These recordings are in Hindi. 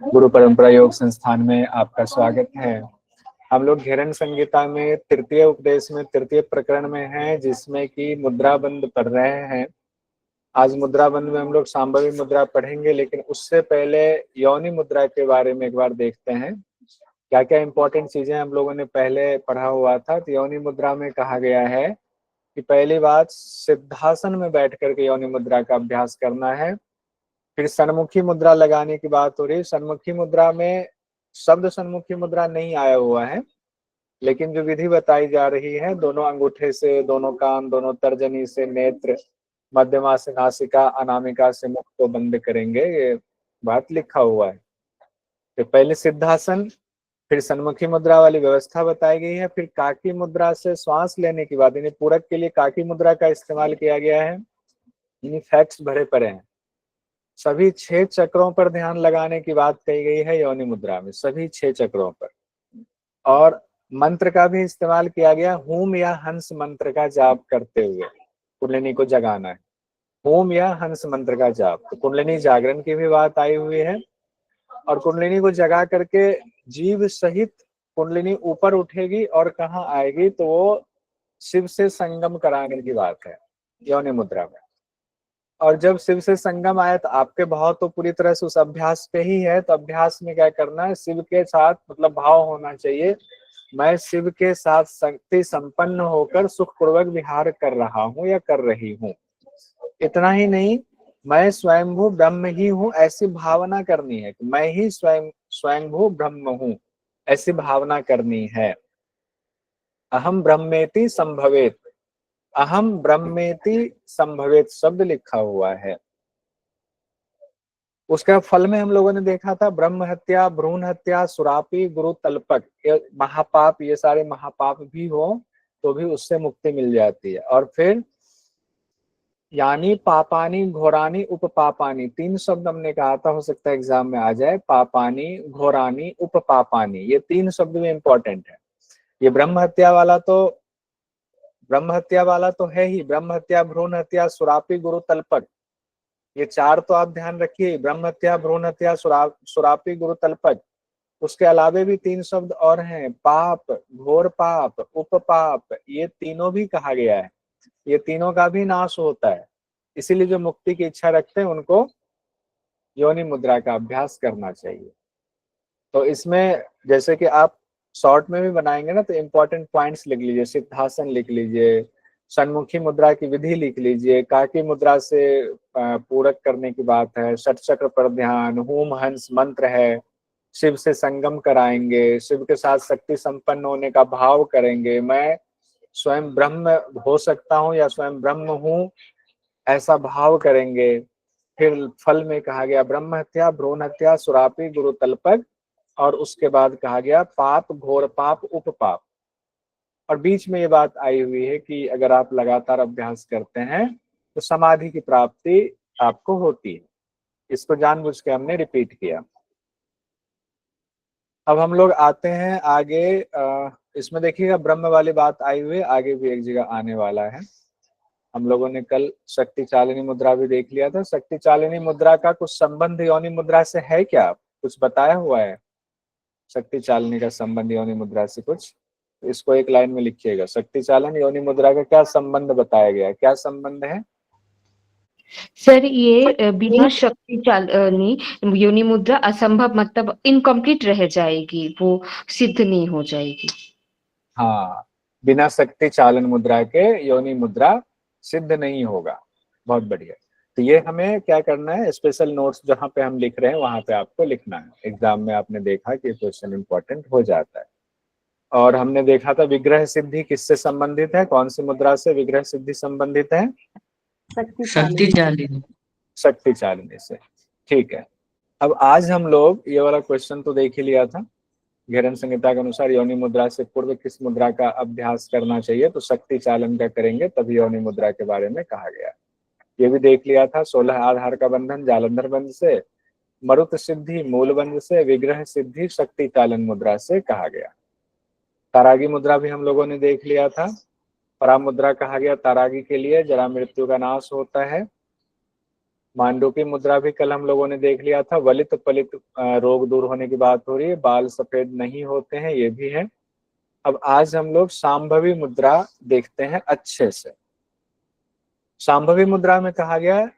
गुरु परंपरा योग संस्थान में आपका स्वागत है। हम लोग घेरन संहिता में तृतीय उपदेश में तृतीय प्रकरण में हैं, जिसमें कि मुद्रा बंद पढ़ रहे हैं। आज मुद्रा बंद में हम लोग सांभवी मुद्रा पढ़ेंगे, लेकिन उससे पहले योनि मुद्रा के बारे में एक बार देखते हैं क्या क्या इंपॉर्टेंट चीजें हम लोगों ने पहले पढ़ा हुआ था। तो योनि मुद्रा में कहा गया है कि पहली बात सिद्धासन में बैठ करके योनि मुद्रा का अभ्यास करना है। फिर सन्मुखी मुद्रा लगाने की बात हो रही। सन्मुखी मुद्रा में शब्द सन्मुखी मुद्रा नहीं आया हुआ है, लेकिन जो विधि बताई जा रही है, दोनों अंगूठे से दोनों कान, दोनों तर्जनी से नेत्र, मध्यमा से नासिका, अनामिका से मुख को बंद करेंगे, ये बात लिखा हुआ है। तो पहले सिद्धासन, फिर सन्मुखी मुद्रा वाली व्यवस्था बताई गई है। फिर काकी मुद्रा से श्वास लेने की बात, यानी पूरक के लिए काकी मुद्रा का इस्तेमाल किया गया है। यानी फैक्ट्स भरे पड़े हैं। सभी 6 चक्रों पर ध्यान लगाने की बात कही गई है योनि मुद्रा में, सभी 6 चक्रों पर। और मंत्र का भी इस्तेमाल किया गया, होम या हंस मंत्र का जाप करते हुए कुंडलिनी को जगाना है। होम या हंस मंत्र का जाप, तो कुंडलिनी जागरण की भी बात आई हुई है। और कुंडलिनी को जगा करके जीव सहित कुंडलिनी ऊपर उठेगी और कहाँ आएगी, तो वो शिव से संगम कराने की बात है योनि मुद्रा में। और जब शिव से संगम आए तो आपके भाव तो पूरी तरह से उस अभ्यास पे ही है। तो अभ्यास में क्या करना है, शिव के साथ मतलब भाव होना चाहिए, मैं शिव के साथ शक्ति संपन्न होकर सुखपूर्वक विहार कर रहा हूँ या कर रही हूँ। इतना ही नहीं, मैं स्वयंभू ब्रह्म ही हूँ, ऐसी भावना करनी है कि मैं ही स्वयंभू ब्रह्म हूँ, ऐसी भावना करनी है। अहम ब्रह्मेति संभवेत, अहम ब्रह्मेति संभवेत शब्द लिखा हुआ है। उसका फल में हम लोगों ने देखा था ब्रह्म हत्या, भ्रूण हत्या, सुरापी, गुरु तल्पक, ये महापाप, ये सारे महापाप भी हो तो भी उससे मुक्ति मिल जाती है। और फिर यानी पापानी घोरानी उपपापानी, 3 शब्द हमने कहा था, हो सकता है एग्जाम में आ जाए। पापानी, घोरानी, उपपापानी, ये 3 शब्द भी इंपॉर्टेंट है। ये ब्रह्म हत्या वाला तो है ही, ब्रह्म हत्या, भ्रूण हत्या, सुरापी, गुरु तल्पक, ये 4 तो आप ध्यान रखिए, ब्रह्म हत्या, भ्रूण हत्या, सुरापी, गुरु तल्पक। उसके अलावे भी 3 शब्द और हैं, पाप, घोर पाप, उपपाप, ये तीनों भी कहा गया है। ये तीनों का भी नाश होता है। इसीलिए जो मुक्ति की इच्छा रखते हैं उनको योनि मुद्रा का अभ्यास करना चाहिए। तो इसमें जैसे कि आप शॉर्ट में भी बनाएंगे ना, तो इम्पोर्टेंट पॉइंट्स लिख लीजिए, सिद्धासन लिख लीजिए, सन्मुखी मुद्रा की विधि लिख लीजिए, काकी मुद्रा से पूरक करने की बात है, षट चक्र पर ध्यान, होम हंस मंत्र है, शिव से संगम कराएंगे, शिव के साथ शक्ति संपन्न होने का भाव करेंगे, मैं स्वयं ब्रह्म हो सकता हूँ या स्वयं ब्रह्म हूँ, ऐसा भाव करेंगे। फिर फल में कहा गया ब्रह्म हत्या, भ्रूण हत्या, सुरापी, गुरु तल्पक, और उसके बाद कहा गया पाप, घोर पाप, उपपाप। और बीच में ये बात आई हुई है कि अगर आप लगातार अभ्यास करते हैं तो समाधि की प्राप्ति आपको होती है। इसको जानबूझ के हमने रिपीट किया। अब हम लोग आते हैं आगे। इसमें देखिएगा ब्रह्म वाली बात आई हुई है, आगे भी एक जगह आने वाला है। हम लोगों ने कल शक्ति चालिनी मुद्रा भी देख लिया था। शक्ति चालिनी मुद्रा का कुछ संबंध योनि मुद्रा से है क्या, कुछ बताया हुआ है? शक्ति चालिनी का संबंध योनि मुद्रा से कुछ, तो इसको एक लाइन में लिखिएगा, शक्ति चालन योनि मुद्रा का क्या संबंध बताया गया है, क्या संबंध है? सर ये बिना शक्ति चालनी योनि मुद्रा असंभव, मतलब इनकम्प्लीट रह जाएगी, वो सिद्ध नहीं हो जाएगी। हाँ, बिना शक्ति चालन मुद्रा के योनि मुद्रा सिद्ध नहीं होगा। बहुत बढ़िया। तो ये हमें क्या करना है, स्पेशल नोट्स जहाँ पे हम लिख रहे हैं वहां पे आपको लिखना है। एग्जाम में आपने देखा कि क्वेश्चन इंपॉर्टेंट हो जाता है। और हमने देखा था विग्रह सिद्धि किससे संबंधित है, कौन सी मुद्रा से विग्रह सिद्धि संबंधित है? शक्ति चालिनी। शक्ति चालिनी से। ठीक है। अब आज हम लोग ये वाला क्वेश्चन तो देख ही लिया था, घेरन संहिता के अनुसार योनि मुद्रा से पूर्व किस मुद्रा का अभ्यास करना चाहिए, तो शक्ति चालन का करेंगे तभी योनि मुद्रा के बारे में कहा गया। ये भी देख लिया था, 16 आधार का बंधन जालंधर बंध से, मरुत सिद्धि मूल बंध से, विग्रह सिद्धि शक्ति चालन मुद्रा से कहा गया। तारागी मुद्रा भी हम लोगों ने देख लिया था। परा मुद्रा कहा गया तारागी के लिए, जरा मृत्यु का नाश होता है। मांडूकी मुद्रा भी कल हम लोगों ने देख लिया था। वलित पलित रोग दूर होने की बात हो रही है, बाल सफेद नहीं होते हैं, ये भी है। अब आज हम लोग सांभवी मुद्रा देखते हैं अच्छे से। सांभवी मुद्रा में कहा गया है,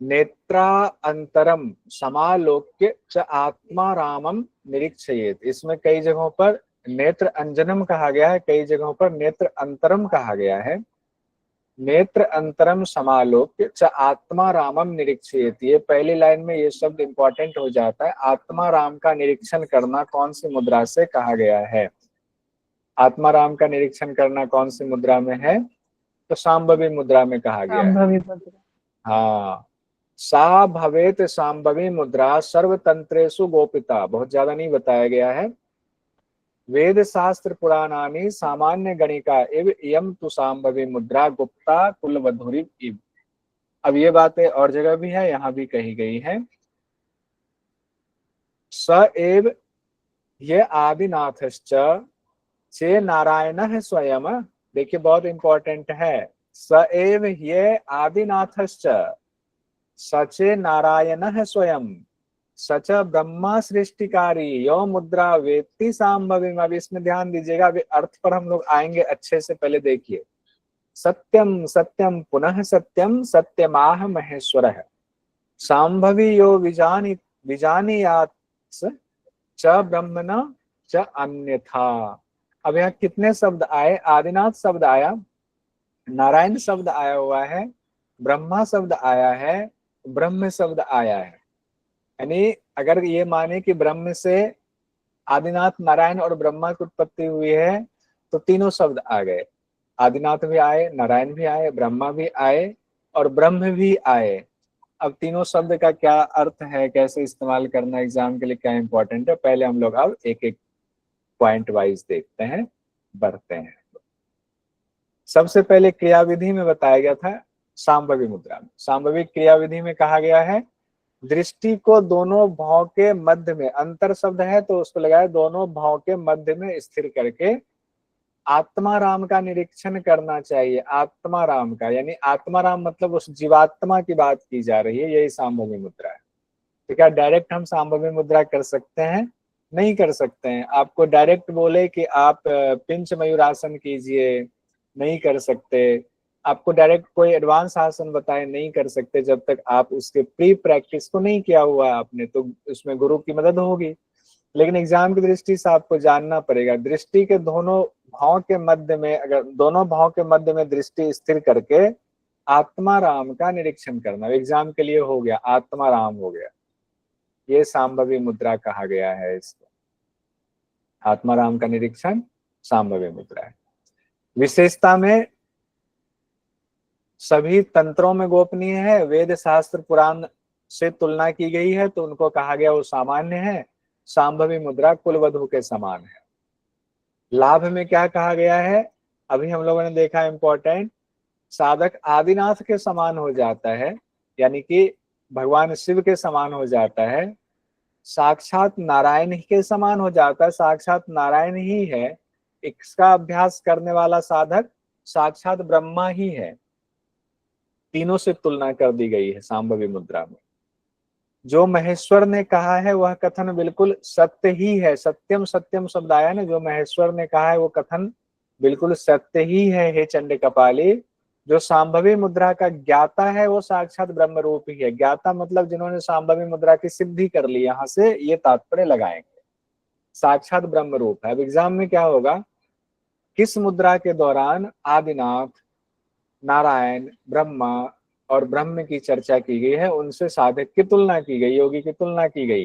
नेत्रा अंतरम समालोक्य च आत्मा रामम निरीक्षयेत। इसमें कई जगहों पर नेत्र अंजनम कहा गया है, कई जगहों पर नेत्र अंतरम कहा गया है। नेत्र अंतरम समालोक्य च आत्मा रामम निरीक्षयेत, ये पहली लाइन में ये शब्द इंपॉर्टेंट हो जाता है। आत्मा राम का निरीक्षण करना कौन सी मुद्रा से कहा गया है? आत्मा राम का निरीक्षण करना कौन सी मुद्रा में है? तो सांभवी मुद्रा में कहा गया है। संभवी मुद्रा। हाँ, सा भवेत सांभवी मुद्रा सर्वतंत्रेषु गोपिता। बहुत ज्यादा नहीं बताया गया है। वेद शास्त्र पुराणानि सामान्य गणिका इव इयम तु सांभवी मुद्रा गुप्ता कुलवधुरी इव। अब ये बातें और जगह भी है, यहाँ भी कही गई है। स एव ये आदिनाथश्च से नारायण स्वयं। देखिए बहुत इंपॉर्टेंट है। स एव ये आदिनाथश्च, सचे नारायण स्वयं, सच ब्रह्मा सृष्टिकारी यो मुद्रा वेत्ति सांभवी। अब इसमें ध्यान दीजिएगा, अभी अर्थ पर हम लोग आएंगे अच्छे से, पहले देखिए। सत्यम सत्यम पुनः सत्यम सत्यमाह महेश्वरः सांभवी यो विजानीयात् च ब्रह्मण च अन्यथा। अब यहाँ कितने शब्द आए? आदिनाथ शब्द आया, नारायण शब्द आया हुआ है, ब्रह्मा शब्द आया है, ब्रह्म शब्द आया है। यानी अगर ये माने कि ब्रह्म से आदिनाथ नारायण और ब्रह्मा की उत्पत्ति हुई है, तो तीनों शब्द आ गए। आदिनाथ भी आए, नारायण भी आए, ब्रह्मा भी आए और ब्रह्म भी आए। अब तीनों शब्द का क्या अर्थ है, कैसे इस्तेमाल करना, एग्जाम के लिए क्या इंपॉर्टेंट है, पहले हम लोग अब एक एक पॉइंट वाइज देखते हैं, बढ़ते हैं। सबसे पहले क्रियाविधि में बताया गया था सांभवी मुद्रा में। सांभवी क्रियाविधि में कहा गया है, दृष्टि को दोनों भाव के मध्य में, अंतर शब्द है तो उसको लगाया, दोनों भाव के मध्य में स्थिर करके आत्मा राम का निरीक्षण करना चाहिए। आत्मा राम का, यानी आत्मा राम मतलब उस जीवात्मा की बात की जा रही है, यही सांभवी मुद्रा है। तो क्या डायरेक्ट हम सांभवी मुद्रा कर सकते हैं? नहीं कर सकते हैं। आपको डायरेक्ट बोले कि आप पिंच मयूरासन कीजिए, नहीं कर सकते। आपको डायरेक्ट कोई एडवांस आसन बताए, नहीं कर सकते जब तक आप उसके प्री प्रैक्टिस को नहीं किया हुआ आपने। तो उसमें गुरु की मदद होगी, लेकिन एग्जाम की दृष्टि से आपको जानना पड़ेगा। दृष्टि के दोनों भाव के मध्य में, अगर दोनों भाव के मध्य में दृष्टि स्थिर करके आत्मा राम का निरीक्षण करना, एग्जाम के लिए हो गया, आत्मा राम हो गया। ये सांभवी मुद्रा कहा गया है इसको। आत्मा राम का निरीक्षण सांभवी मुद्रा है। विशेषता में सभी तंत्रों में गोपनीय है, वेद शास्त्र पुराण से तुलना की गई है तो उनको कहा गया वो सामान्य है। सांभवी मुद्रा कुलवधु के समान है। लाभ में क्या कहा गया है? अभी हम लोगों ने देखा इंपॉर्टेंट, साधक आदिनाथ के समान हो जाता है, यानी कि भगवान शिव के समान हो जाता है, साक्षात नारायण के समान हो जाता है, साक्षात नारायण ही है। इसका अभ्यास करने वाला साधक साक्षात ब्रह्मा ही है। तीनों से तुलना कर दी गई है सांभवी मुद्रा में। जो महेश्वर ने कहा है वह कथन बिल्कुल सत्य ही है। सत्यम सत्यम शब्द आया ना, जो महेश्वर ने कहा है वो कथन बिल्कुल सत्य ही है। हे चंड कपाली, जो सांभवी मुद्रा का ज्ञाता है वो साक्षात ब्रह्म रूप ही है। ज्ञाता मतलब जिन्होंने सांभवी मुद्रा की सिद्धि कर ली, यहाँ से ये तात्पर्य लगाएंगे, साक्षात ब्रह्म रूप है। अब एग्जाम में क्या होगा, किस मुद्रा के दौरान आदिनाथ, नारायण, ब्रह्मा और ब्रह्म की चर्चा की गई है, उनसे साधक की तुलना की गई, योगी की तुलना की गई,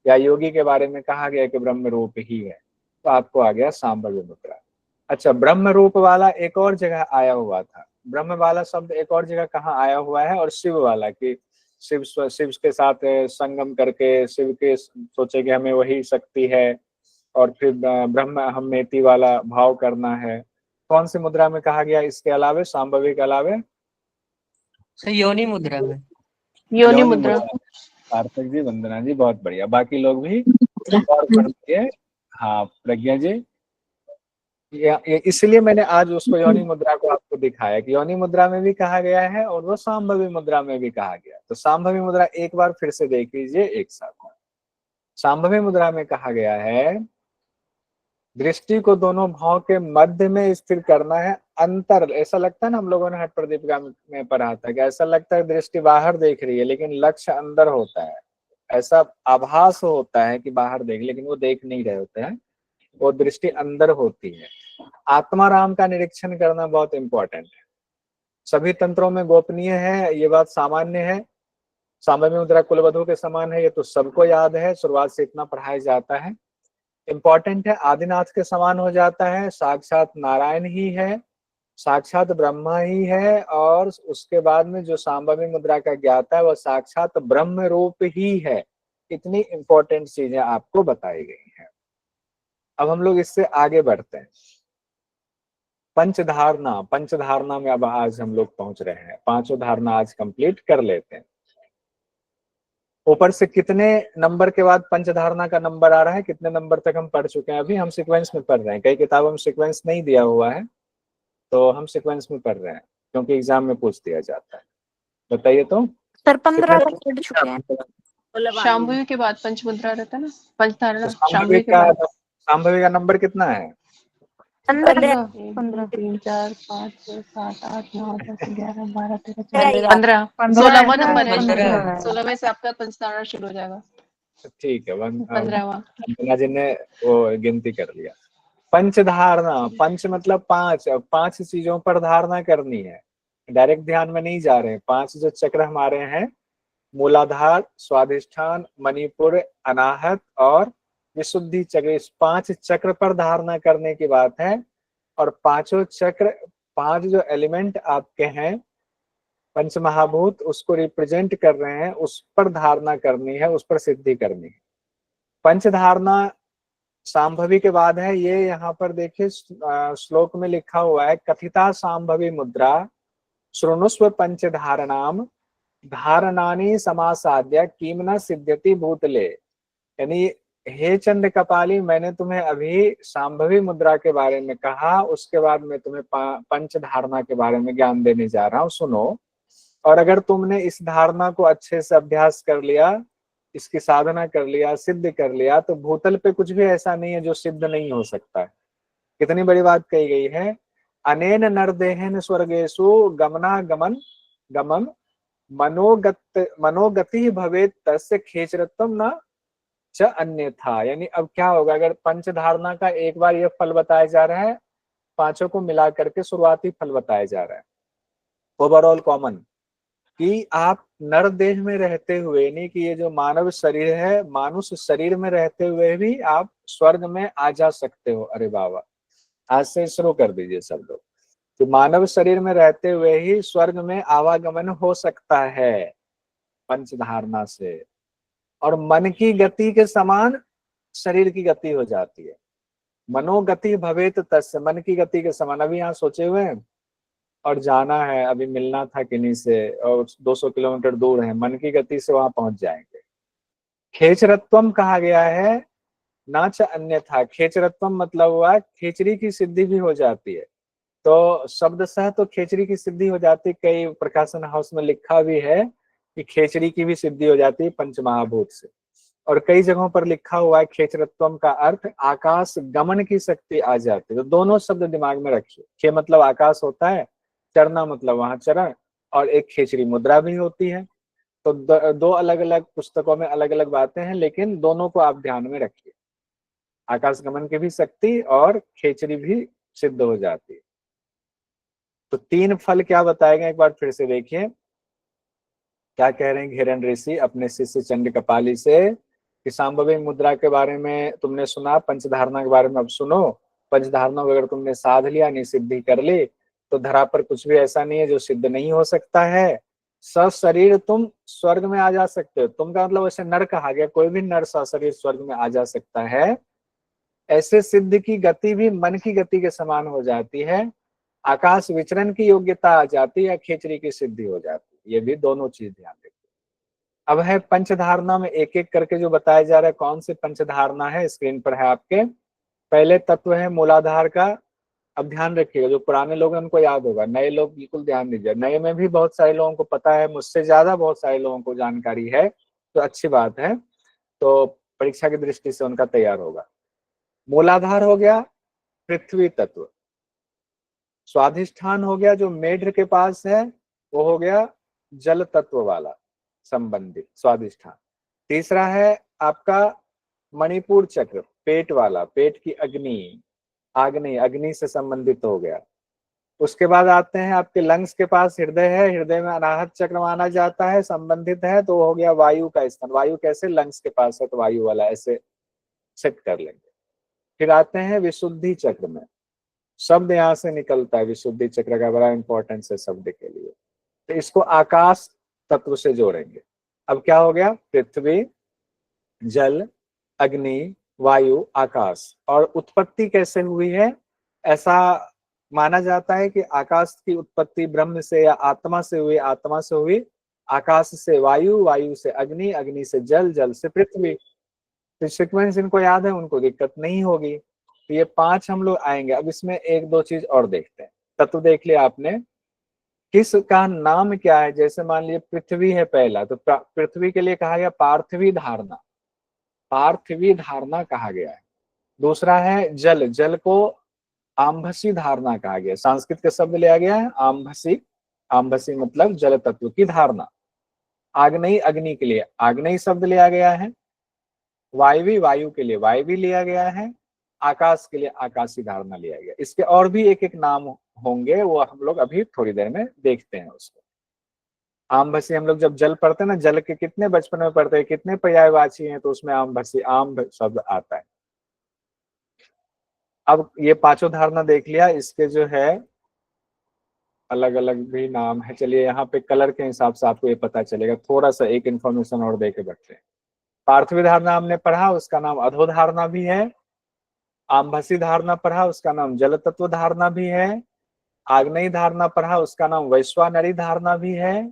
या योगी के बारे में कहा गया कि ब्रह्म रूप ही है, तो आपको आ गया सांभवी मुद्रा। अच्छा, ब्रह्म रूप वाला एक और जगह आया हुआ था। ब्रह्म वाला शब्द एक और जगह कहाँ आया हुआ है? और शिव वाला, कि शिव के साथ संगम करके शिव के सोचे कि हमें वही शक्ति है, और फिर ब्रह्म अहमेति वाला भाव करना है। कौन सी मुद्रा में कहा गया इसके अलावे, सांभवी के अलावे? योनि मुद्रा में। योनि मुद्रा। सार्थक जी, वंदना जी, बहुत बढ़िया। बाकी लोग भी और पढ़िए। हाँ, प्रज्ञा जी। इसलिए मैंने आज उसको योनि मुद्रा को आपको दिखाया कि योनि मुद्रा में भी कहा गया है और वो सांभवी मुद्रा में भी कहा गया। तो सांभवी मुद्रा एक बार फिर से देख लीजिए एक साथ। सांभवी मुद्रा में कहा गया है दृष्टि को दोनों भाव के मध्य में स्थिर करना है। अंतर, ऐसा लगता है ना, हम लोगों ने हठ प्रदीपिका में पढ़ा था कि ऐसा लगता है दृष्टि बाहर देख रही है लेकिन लक्ष्य अंदर होता है। ऐसा आभास होता है कि बाहर देख, लेकिन वो देख नहीं रहे होते हैं, वो दृष्टि अंदर होती है। आत्माराम का निरीक्षण करना बहुत इंपॉर्टेंट है। सभी तंत्रों में गोपनीय है, ये बात सामान्य है। सांभवी मुद्रा कुलवधु के समान है, ये तो सबको याद है, शुरुआत से इतना पढ़ाया जाता है। इंपॉर्टेंट है, आदिनाथ के समान हो जाता है, साक्षात नारायण ही है, साक्षात ब्रह्मा ही है, और उसके बाद में जो सांभवी मुद्रा का ज्ञाता है वह साक्षात ब्रह्म रूप ही है। इतनी इंपॉर्टेंट चीजें आपको बताई गई हैं। अब हम लोग इससे आगे बढ़ते हैं। पंचधारणा, पंचधारणा में अब आज हम लोग पहुंच रहे हैं। पांचों धारणा आज कंप्लीट कर लेते हैं। ऊपर से कितने नंबर के बाद पंचधारणा का नंबर आ रहा है, कितने नंबर तक हम पढ़ चुके हैं? अभी हम सीक्वेंस में पढ़ रहे हैं, कई किताबों में सीक्वेंस नहीं दिया हुआ है, तो हम सीक्वेंस में पढ़ रहे हैं क्योंकि एग्जाम में पूछ दिया जाता है। बताइए तो सर 15 कितने तक पढ़ चुके हैं। शांभवी के बाद पंचमुद्रा रहता है ना, पंचधारणा। सांभवी शांभवी के का बाद सांभवी का नंबर कितना है? 15 1 2 3 4 5 6 7 8 9 10 11 12 13 14 15 16वां नंबर है। 15 16वें से आपका पंचधारणा शुरू हो जाएगा। ठीक है, 15वां। वंदना जी ने वो गिनती कर लिया। पंचधारणा, पंच मतलब पांच, अब पांच चीजों पर धारणा करनी है, डायरेक्ट ध्यान में नहीं जा रहे हैं। पांच जो चक्र हमारे हैं, मूलाधार, स्वाधिष्ठान, मणिपुर, अनाहत और विशुद्धि चक्र, इस पांच चक्र पर धारणा करने की बात है। और पांचों चक्र, पांच जो एलिमेंट आपके हैं पंच महाभूत, उसको रिप्रेजेंट कर रहे हैं, उस पर धारणा करनी है, उस पर सिद्धि करनी है। पंच धारणा सांभवी के बाद है। ये यहाँ पर देखिए श्लोक में लिखा हुआ है, कथिता सांभवी मुद्रा शृणुस्व पंच धारणाम धारणानि समासाद्य किम न सिद्ध्यति भूतले। यानी हे चंद्र कपाली, मैंने तुम्हें अभी सांभवी मुद्रा के बारे में कहा, उसके बाद मैं तुम्हें पंच धारणा के बारे में ज्ञान देने जा रहा हूँ, सुनो। और अगर तुमने इस धारणा को अच्छे से अभ्यास कर लिया, इसकी साधना कर लिया, सिद्ध कर लिया, तो भूतल पे कुछ भी ऐसा नहीं है जो सिद्ध नहीं हो सकता है। कितनी बड़ी बात कही गई है, अनेन नरदेहन स्वर्गेशु गमनागमन गमन मनोगति भवेत तस्य खेचरत्वम न च अन्यथा। यानी अब क्या होगा, अगर पंच धारणा का एक बार ये फल बताया जा रहा है, पांचों को मिला करके शुरुआती फल बताया जा रहा है, ओवरऑल कॉमन, कि आप नर देह में रहते हुए, नहीं कि ये जो मानव शरीर है, मानुष शरीर में रहते हुए भी आप स्वर्ग में आ जा सकते हो। अरे बाबा, आज से शुरू कर दीजिए सब लोग, तो मानव शरीर में रहते हुए ही स्वर्ग में आवागमन हो सकता है पंच धारणा से। और मन की गति के समान शरीर की गति हो जाती है। मनोगति भवेत तस्य, मन की गति के समान। अभी यहाँ सोचे हुए हैं और जाना है, अभी मिलना था किन्हीं से और 200 किलोमीटर दूर है, मन की गति से वहां पहुंच जाएंगे। खेचरत्वम कहा गया है, नाच अन्यथा। खेचरत्वम मतलब हुआ खेचरी की सिद्धि भी हो जाती है। तो शब्द सह तो खेचरी की सिद्धि हो जाती है, कई प्रकाशन हाउस में लिखा भी है कि खेचरी की भी सिद्धि हो जाती है पंचमहाभूत से। और कई जगहों पर लिखा हुआ है खेचरत्वम का अर्थ आकाश गमन की शक्ति आ जाती है। तो दोनों शब्द दिमाग में रखिए, खे मतलब आकाश होता है, चरना मतलब वहां चरण, और एक खेचरी मुद्रा भी होती है। तो दो अलग अलग पुस्तकों में अलग अलग बातें हैं, लेकिन दोनों को आप ध्यान में रखिए। आकाश गमन की भी शक्ति और खेचरी भी सिद्ध हो जाती है। तो तीन फल क्या बताए गए, एक बार फिर से देखिए क्या कह रहे हैं घेरन ऋषि अपने शिष्य चंद्र कपाली से, कि सांभवी मुद्रा के बारे में तुमने सुना, पंचधारणा के बारे में अब सुनो। पंचधारणा अगर तुमने साध लिया, निसिद्धि कर ली, तो धरा पर कुछ भी ऐसा नहीं है जो सिद्ध नहीं हो सकता है। सशरीर तुम स्वर्ग में आ जा सकते हो। तुम का मतलब ऐसे नर कहा गया, कोई भी नर सशरीर स्वर्ग में आ जा सकता है। ऐसे सिद्ध की गति भी मन की गति के समान हो जाती है। आकाश विचरण की योग्यता आ जाती है, खेचरी की सिद्धि हो जाती है। ये भी दोनों चीज ध्यान रखिए। अब है पंचधारणा में एक एक करके जो बताया जा रहा है, कौन सी पंचधारणा है, स्क्रीन पर है आपके। पहले तत्व है मूलाधार का, अब ध्यान रखिएगा, जो पुराने लोग हैं उनको याद होगा, नए लोग बिल्कुल ध्यान दीजिए। नए में भी बहुत सारे लोगों को पता है, मुझसे ज्यादा बहुत सारे लोगों को जानकारी है, तो अच्छी बात है, तो परीक्षा की दृष्टि से उनका तैयार होगा। मूलाधार हो गया पृथ्वी तत्व, स्वाधिष्ठान हो गया जो मेढ्र के पास है, वो हो गया जल तत्व वाला संबंधित स्वाधिष्ठान। तीसरा है आपका मणिपुर चक्र, पेट वाला, पेट की अग्नि, आग्नेय, अग्नि से संबंधित हो गया। उसके बाद आते हैं आपके लंग्स के पास हृदय है, हृदय में अनाहत चक्र माना जाता है, संबंधित है, तो हो गया वायु का स्थान। वायु कैसे, लंग्स के पास है तो वायु वाला, ऐसे सेट कर लेंगे। फिर आते हैं विशुद्धि चक्र में, शब्द यहाँ से निकलता है, विशुद्धि चक्र का बड़ा इंपॉर्टेंस है शब्द के लिए, तो इसको आकाश तत्व से जोड़ेंगे। अब क्या हो गया, पृथ्वी, जल, अग्नि, वायु, आकाश। और उत्पत्ति कैसे हुई है, ऐसा माना जाता है कि आकाश की उत्पत्ति ब्रह्म से या आत्मा से हुई, आत्मा से हुई आकाश से वायु, वायु से अग्नि, अग्नि से जल, जल से पृथ्वी। तो सीक्वेंस इनको याद है, उनको दिक्कत नहीं होगी। तो ये 5 हम लोग आएंगे। अब इसमें एक दो चीज और देखते हैं। तत्व देख लिया आपने, किस का नाम क्या है, जैसे मान लीजिए पृथ्वी है पहला, तो पृथ्वी के लिए कहा गया पार्थिवी धारणा, पार्थिवी धारणा कहा गया है। दूसरा है जल, जल को आम्भसी धारणा कहा गया, संस्कृत का शब्द लिया गया है आम्भसी, आम्भसी मतलब जल तत्व की धारणा। आग्नेय, अग्नि के लिए आग्नेय शब्द लिया गया है। वायवी, वायु के लिए वायवी लिया गया है। आकाश के लिए आकाशी धारणा लिया गया। इसके और भी एक एक नाम होंगे, वो हम लोग अभी थोड़ी देर में देखते हैं उसको। आम्भसी, हम लोग जब जल पढ़ते हैं ना, जल के कितने बचपन में पढ़ते हैं, कितने पर्यायवाची हैं, तो उसमें आम्भसी, आम्भ शब्द आता है। अब ये 5 धारणा देख लिया, इसके जो है अलग अलग भी नाम है। चलिए यहाँ पे कलर के हिसाब से आपको ये पता चलेगा। थोड़ा सा एक इंफॉर्मेशन और दे के बैठते हैं। पार्थिवी धारणा हमने पढ़ा, उसका नाम अधो धारणा भी है। आम्भसी धारणा पढ़ा, उसका नाम जल तत्व धारणा भी है। आग्नेय धारणा पढ़ा, उसका नाम वैश्वानरी धारणा भी है।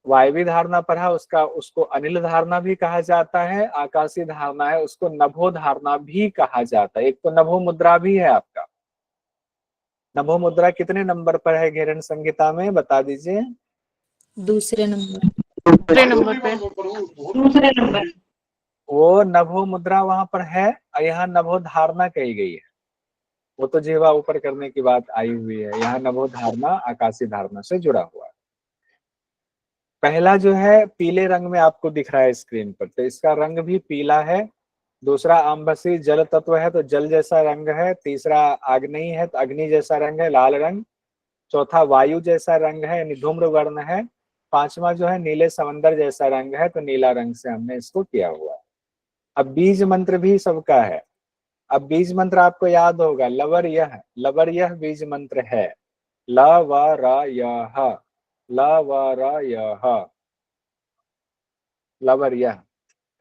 वायवी धारणा पढ़ा, उसको अनिल धारणा भी कहा जाता है। आकाशीय धारणा है, उसको नभो धारणा भी कहा जाता है। एक तो नभो मुद्रा भी है आपका। नभो मुद्रा कितने नंबर पर है घेरन संहिता में, बता दीजिए। दूसरे नंबर दूसरे नंबर पे। दूसरे नंबर। वो नभो मुद्रा वहां पर है, और यहाँ नभो धारणा कही गई है। वो तो जीवा ऊपर करने की बात आई हुई है, यहाँ नभो धारणा आकाशीय धारणा से जुड़ा हुआ है। पहला जो है पीले रंग में आपको दिख रहा है स्क्रीन पर, तो इसका रंग भी पीला है। दूसरा आम्भसी जल तत्व है, तो जल जैसा रंग है। तीसरा आग्नेय है, तो अग्नि जैसा रंग है, लाल रंग। चौथा वायु जैसा रंग है, यानी धूम्र वर्ण है। पांचवा जो है नीले समंदर जैसा रंग है, तो नीला रंग से हमने इसको किया हुआ है। अब बीज मंत्र भी सबका है। अब बीज मंत्र आपको याद होगा, लवर यह, लवर यह बीज मंत्र है। ल व र यह, ल व र यह, लवर यह।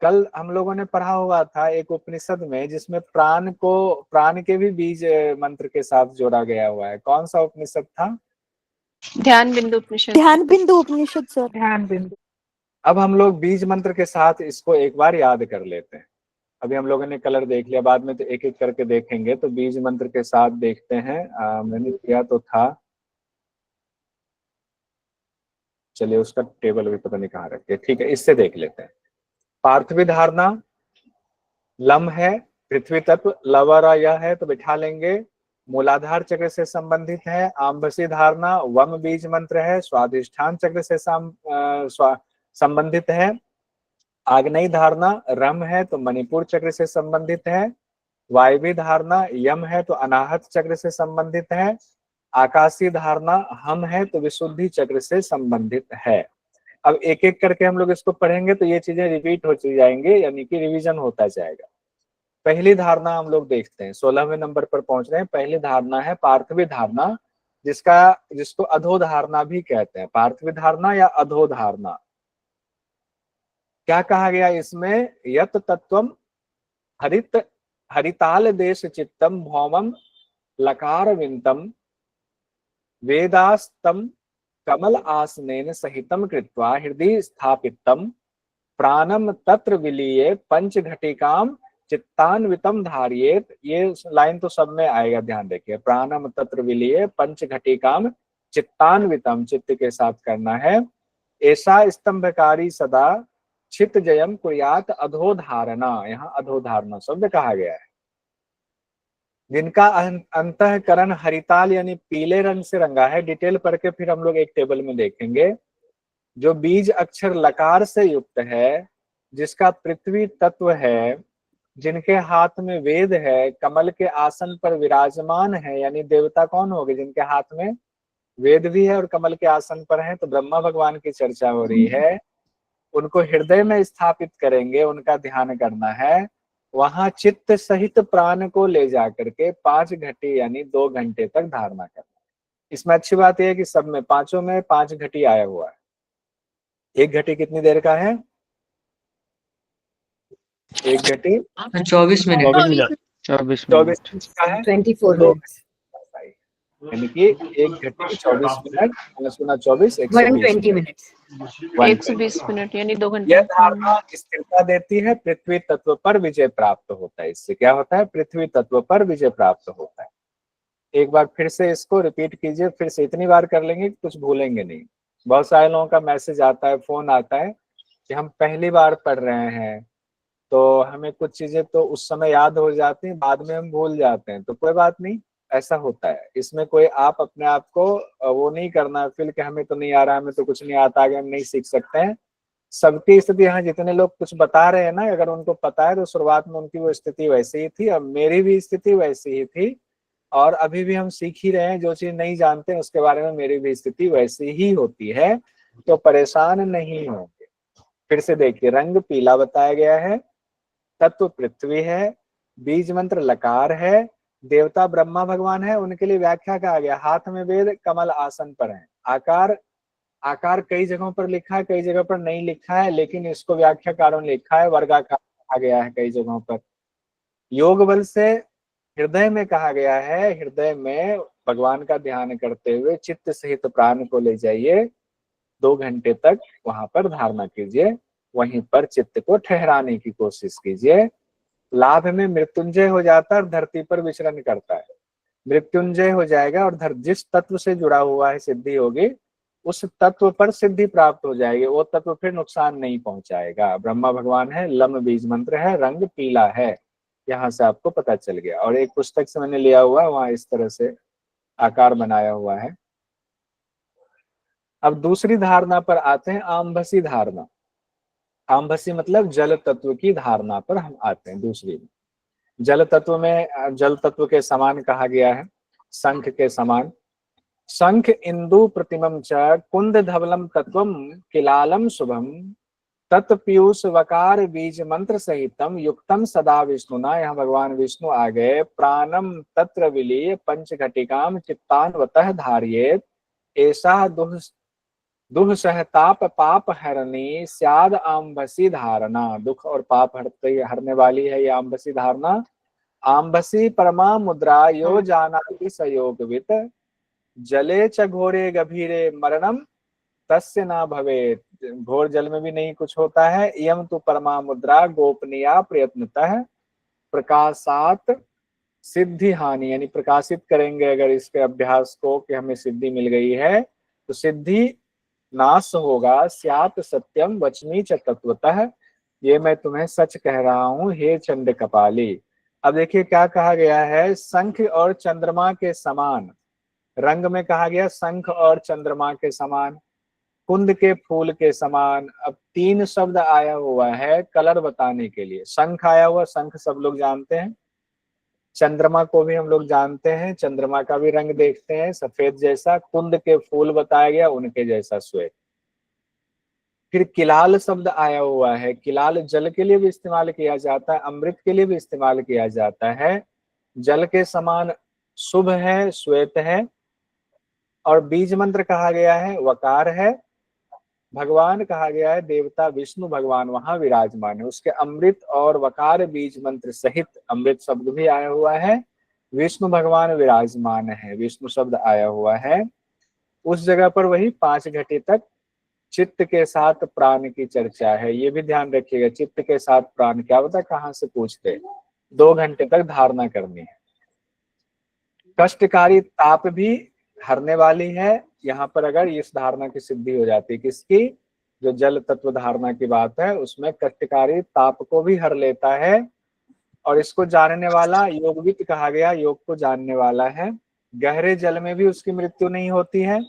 कल हम लोगों ने पढ़ा हुआ था एक उपनिषद में, जिसमें प्राण को, प्राण के भी बीज मंत्र के साथ जोड़ा गया हुआ है। कौन सा उपनिषद था? ध्यान बिंदु उपनिषद। ध्यान बिंदु उपनिषद सर। ध्यान बिंदु। अब हम लोग बीज मंत्र के साथ इसको एक बार याद कर लेते हैं। अभी हम लोगों ने कलर देख लिया, बाद में तो एक एक करके देखेंगे। तो बीज मंत्र के साथ देखते हैं। मैंने किया तो था, चलिए उसका टेबल भी पता नहीं कहाँ रखे। ठीक है, इससे देख लेते हैं। पार्थिवी धारणा लम है, पृथ्वी तत्व लवरा यह है, तो बिठा लेंगे। मूलाधार चक्र से संबंधित है। आम्भसी धारणा वम बीज मंत्र है, स्वाधिष्ठान चक्र से संबंधित है। आग्नेय धारणा रम है, तो मणिपुर चक्र से संबंधित है। वायवी धारणा यम है, तो अनाहत चक्र से संबंधित है। आकाशीय धारणा हम है, तो विशुद्धि चक्र से संबंधित है। अब एक एक करके हम लोग इसको पढ़ेंगे, तो ये चीजें रिपीट होती जाएंगे, यानी कि रिवीजन होता जाएगा। पहली धारणा हम लोग देखते हैं, 16वें नंबर पर पहुंच रहे हैं। पहली धारणा है पार्थिवी धारणा, जिसको अधो धारणा भी कहते हैं। पार्थिवी धारणा या अधो धारणा, क्या कहा गया इसमें? यत तत्वम हरिताल देश चित्तम भौमम लकार विंतम वेदास्तम कमल आसनेन सहितम कृत्वा हृदय स्थापितम प्राणम तत्र विलीये पंच घटिकाम चित्तान्वितम धारियेत, ये लाइन तो सब में आएगा, ध्यान देखिए। प्राणम तत्र विलीय पंच घटिकाम चित्तान्वितम, चित्त के साथ करना है। ऐसा स्तंभकारी सदा चित्त जयम कुर्यात अधोधारणा, यहाँ अधोधारणा शब्द कहा गया है। जिनका अंतःकरण हरिताल यानी पीले रंग से रंगा है, डिटेल पढ़ के फिर हम लोग एक टेबल में देखेंगे। जो बीज अक्षर लकार से युक्त है, जिसका पृथ्वी तत्व है, जिनके हाथ में वेद है, कमल के आसन पर विराजमान है, यानी देवता कौन हो गए? जिनके हाथ में वेद भी है और कमल के आसन पर है, तो ब्रह्मा भगवान की चर्चा हो रही है। उनको हृदय में स्थापित करेंगे, उनका ध्यान करना है। वहां चित्त सहित प्राण को ले जाकर के 5 घटी यानी 2 घंटे तक धारणा करना है। इसमें अच्छी बात यह है कि सब में, पांचों में 5 घटी आया हुआ है। एक घटी कितनी देर का है? एक घटी 24 मिनट। 24 मिनट का है, 24 तो minutes. यानी कि एक घटी 24 मिनट, मैंने सुना 24, 120 minutes. 120 मिनट यानी 2 घंटे। यह धारणा स्थिरता देती है, पृथ्वी तत्व पर विजय प्राप्त होता है। इससे क्या होता है? पृथ्वी तत्व पर विजय प्राप्त होता है। एक बार फिर से इसको रिपीट कीजिए, फिर से इतनी बार कर लेंगे कि कुछ भूलेंगे नहीं। बहुत सारे लोगों का मैसेज आता है, फोन आता है कि हम पहली बार पढ़ रहे हैं, तो हमें कुछ चीजें तो उस समय याद हो जाती हैं, बाद में हम भूल जाते हैं। तो कोई बात नहीं, ऐसा होता है। इसमें कोई आप अपने आप को वो नहीं करना फील कि हमें तो नहीं आ रहा, हमें तो कुछ नहीं आता, आगे हम नहीं सीख सकते हैं। सबकी स्थिति, यहाँ जितने लोग कुछ बता रहे हैं ना, अगर उनको पता है तो शुरुआत में उनकी वो स्थिति वैसे ही थी, अब मेरी भी स्थिति वैसी ही थी, और अभी भी हम सीख ही रहे हैं। जो चीज नहीं जानते उसके बारे में मेरी भी स्थिति वैसी ही होती है, तो परेशान नहीं होंगे। फिर से देखिए, रंग पीला बताया गया है, तत्व पृथ्वी है, बीज मंत्र लकार है, देवता ब्रह्मा भगवान है, उनके लिए व्याख्या कहा गया, हाथ में वेद, कमल आसन पर है। आकार कई जगहों पर लिखा है, कई जगह पर नहीं लिखा है, लेकिन इसको व्याख्याकारों ने लिखा है, वर्गाकार कहा गया है कई जगहों पर। योग बल से हृदय में कहा गया है, हृदय में भगवान का ध्यान करते हुए चित्त सहित प्राण को ले जाइए, 2 घंटे तक वहां पर धारणा कीजिए, वहीं पर चित्त को ठहराने की कोशिश कीजिए। लाभ में मृत्युंजय हो जाता है और धरती पर विचरण करता है। मृत्युंजय हो जाएगा और जिस तत्व से जुड़ा हुआ है सिद्धि होगी, उस तत्व पर सिद्धि प्राप्त हो जाएगी, वो तत्व फिर नुकसान नहीं पहुंचाएगा। ब्रह्मा भगवान है, लम बीज मंत्र है, रंग पीला है, यहाँ से आपको पता चल गया। और एक पुस्तक से मैंने लिया हुआ, वहां इस तरह से आकार बनाया हुआ है। अब दूसरी धारणा पर आते हैं, आम्भसी धारणा। आम्भसी मतलब जल तत्व की धारणा पर हम आते हैं। दूसरी में जल तत्व में, जल तत्व के समान कहा गया है, शंख के समान। शंख इंदु प्रतिमम च कुंद धवलम तत्वम किलालम शुभम तत्पीयूष वकार बीज मंत्र सहितम युक्तम सदा विष्णुना। यहाँ भगवान विष्णु आ गए। प्राणम तत्र विलीय पंच घटिकाम चित्तान्वतः धारियेत, ऐसा दुह सहताप पाप हरणी स्याद आम्भसी धारणा। दुख और पाप हरने वाली है ये आम्भसी धारणा। आम्भसी परमा मुद्रा यो जानाति सयोगवित, जले च घोरे गभीरे मरणम तस्य ना भवेत। घोर जल में भी नहीं कुछ होता है। यम तो परमा मुद्रा गोपनीया प्रयत्नतः प्रकाशात सिद्धि हानि, यानी प्रकाशित करेंगे अगर इसके अभ्यास को कि हमें सिद्धि मिल गई है, तो सिद्धि नाश होगा। स्यात सत्यम वचनी च तत्वतः, ये मैं तुम्हें सच कह रहा हूं हे चंड कपाली। अब देखिए क्या कहा गया है, शंख और चंद्रमा के समान। रंग में कहा गया शंख और चंद्रमा के समान, कुंद के फूल के समान। अब 3 शब्द आया हुआ है कलर बताने के लिए। शंख आया हुआ, शंख सब लोग जानते हैं। चंद्रमा को भी हम लोग जानते हैं, चंद्रमा का भी रंग देखते हैं सफेद जैसा। कुंद के फूल बताया गया, उनके जैसा श्वेत। फिर किलाल शब्द आया हुआ है। किलाल जल के लिए भी इस्तेमाल किया जाता है, अमृत के लिए भी इस्तेमाल किया जाता है। जल के समान शुभ है, श्वेत है। और बीज मंत्र कहा गया है, वकार है। भगवान कहा गया है, देवता विष्णु भगवान वहां विराजमान है। उसके अमृत और वकार बीज मंत्र सहित अमृत शब्द भी आया हुआ है। विष्णु भगवान विराजमान है, विष्णु शब्द आया हुआ है। उस जगह पर वही 5 घटी तक चित्त के साथ प्राण की चर्चा है, ये भी ध्यान रखिएगा। चित्त के साथ प्राण क्या होता है, कहाँ से पूछते। 2 घंटे तक धारणा करनी है। कष्टकारी ताप भी हरने वाली है यहाँ पर, अगर इस धारणा की सिद्धि हो जाती है। किसकी, जो जल तत्व धारणा की बात है, उसमें कष्टकारी ताप को भी हर लेता है। और इसको जानने वाला योगविद कहा गया, योग को जानने वाला है। गहरे जल में भी उसकी मृत्यु नहीं होती है।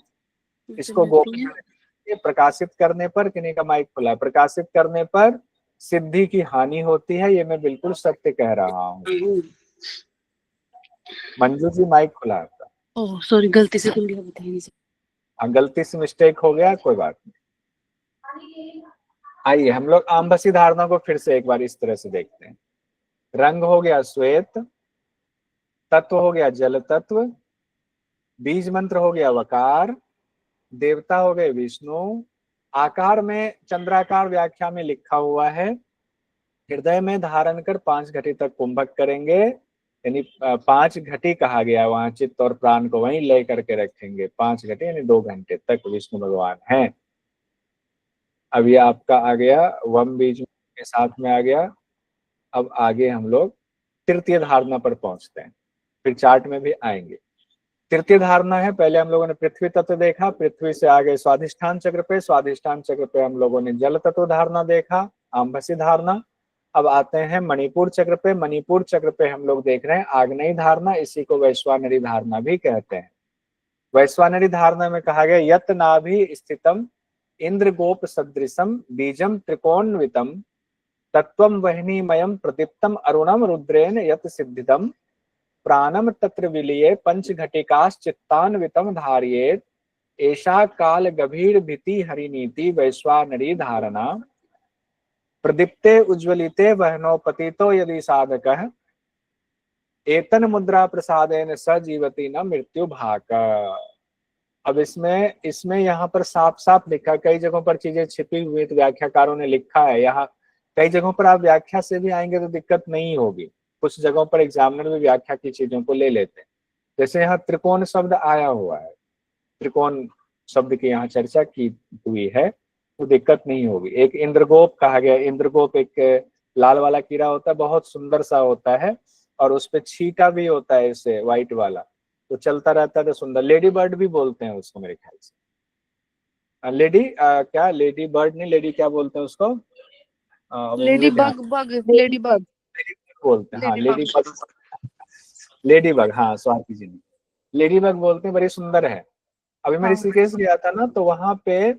इसको गोपनीय प्रकाशित करने पर, किन्हीं का माइक खुला है, प्रकाशित करने पर सिद्धि की हानि होती है। ये मैं बिल्कुल सत्य कह रहा हूँ। मंजू जी माइक खुला है आपका। ओह सॉरी, गलती से खुल गया, बताइए। हाँ, गलती से मिस्टेक हो गया, कोई बात नहीं। आइए हम लोग आमबसी धारणा को फिर से एक बार इस तरह से देखते हैं। रंग हो गया श्वेत, तत्व हो गया जल तत्व, बीज मंत्र हो गया वकार, देवता हो गए विष्णु। आकार में चंद्राकार व्याख्या में लिखा हुआ है, हृदय में धारण कर 5 घटी तक कुंभक करेंगे, यानी 5 घटी कहा गया, वहां चित्त और प्राण को वहीं ले करके रखेंगे। 5 घटी यानी 2 घंटे तक विष्णु भगवान हैं। अब ये आपका आ गया, वम बीज के साथ में आ गया। अब आगे हम लोग तृतीय धारणा पर पहुंचते हैं, फिर चार्ट में भी आएंगे। तृतीय धारणा है, पहले हम लोगों ने पृथ्वी तत्व देखा, पृथ्वी से आगे स्वाधिष्ठान चक्र पे, स्वाधिष्ठान चक्र पे हम लोगों ने जल तत्व धारणा देखा, आमभसी धारणा। अब आते हैं मणिपुर चक्र पे, मणिपुर चक्र पे हम लोग देख रहे हैं आग्नेय धारणा, इसी को वैश्वानरी धारणा भी कहते हैं। वैश्वानरी धारणा में कहा गया, यत नाभि स्थितम इंद्र गोप सदृशम बीजम त्रिकोणवितम तत्वम वह्निमयम प्रदीप्तम अरुणम रुद्रेण यत सिद्धितम प्राणम तत्र विलीये पंचघटिकाश्चित्तान्वितम धारयेत एषा काल गभीर भीति हरिनीति वैश्वानरी धारणा। प्रदीप्ते उज्ज्वलिते वहनोपतितो यदि साधकः एतन मुद्रा प्रसादेन स जीवति न मृत्यु भाक। अब इसमें यहाँ पर साफ साफ लिखा, कई जगहों पर चीजें छिपी हुई तो व्याख्याकारों ने लिखा है। यहाँ कई जगहों पर आप व्याख्या से भी आएंगे तो दिक्कत नहीं होगी, कुछ जगहों पर एग्जामिनर भी व्याख्या की चीजों को ले लेते हैं। जैसे यहाँ त्रिकोण शब्द आया हुआ है, त्रिकोण शब्द की यहाँ चर्चा की हुई है, तो दिक्कत नहीं होगी। एक इंद्रगोप कहा गया, इंद्रगोप एक लाल वाला कीड़ा होता है, बहुत सुंदर सा होता है, और उस पे छींटा भी होता है इसे व्हाइट वाला, तो चलता रहता है तो सुंदर। लेडी बर्ड भी बोलते हैं उसको मेरे ख्याल से। लेडी क्या, लेडी बर्ड नहीं, लेडी क्या बोलते हैं उसको, लेडी बग, लेडी बग बोलते हैं। हाँ लेडी बग, लेडी बग, हाँ स्वाति जी ने लेडी बग बोलते हैं, बड़ी सुंदर है। अभी मैं ऋषिकेश गया था ना, तो वहां पे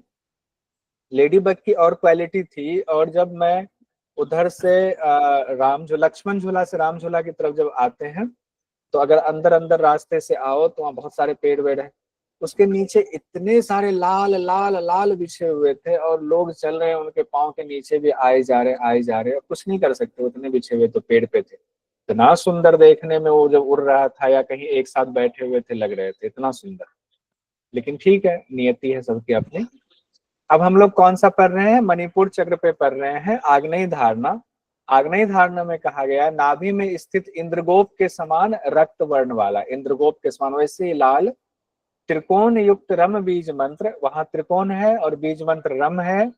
लेडी बग की और क्वालिटी थी। और जब मैं उधर से राम झूला, लक्ष्मण झूला से राम झूला की तरफ जब आते हैं, तो अगर अंदर अंदर रास्ते से आओ तो वहाँ बहुत सारे पेड़ वेड़ है, उसके नीचे इतने सारे लाल लाल लाल बिछे हुए थे, और लोग चल रहे हैं, उनके पाँव के नीचे भी आए जा रहे, और कुछ नहीं कर सकते, उतने बिछे हुए तो पेड़ पे थे। इतना सुंदर देखने में, वो जब उड़ रहा था या कहीं एक साथ बैठे हुए थे, लग रहे थे इतना सुंदर। लेकिन ठीक है, नियति है सबकी अपनी। अब हम लोग कौन सा पढ़ रहे हैं, मणिपुर चक्र पे पढ़ रहे हैं आग्नेय धारणा। आग्नेय धारणा में कहा गया, नाभि में स्थित इंद्रगोप के समान रक्त वर्ण वाला, इंद्रगोप के समान वैसे ही लाल त्रिकोण युक्त रम बीज मंत्र, वहां त्रिकोण है और बीज मंत्र रम है।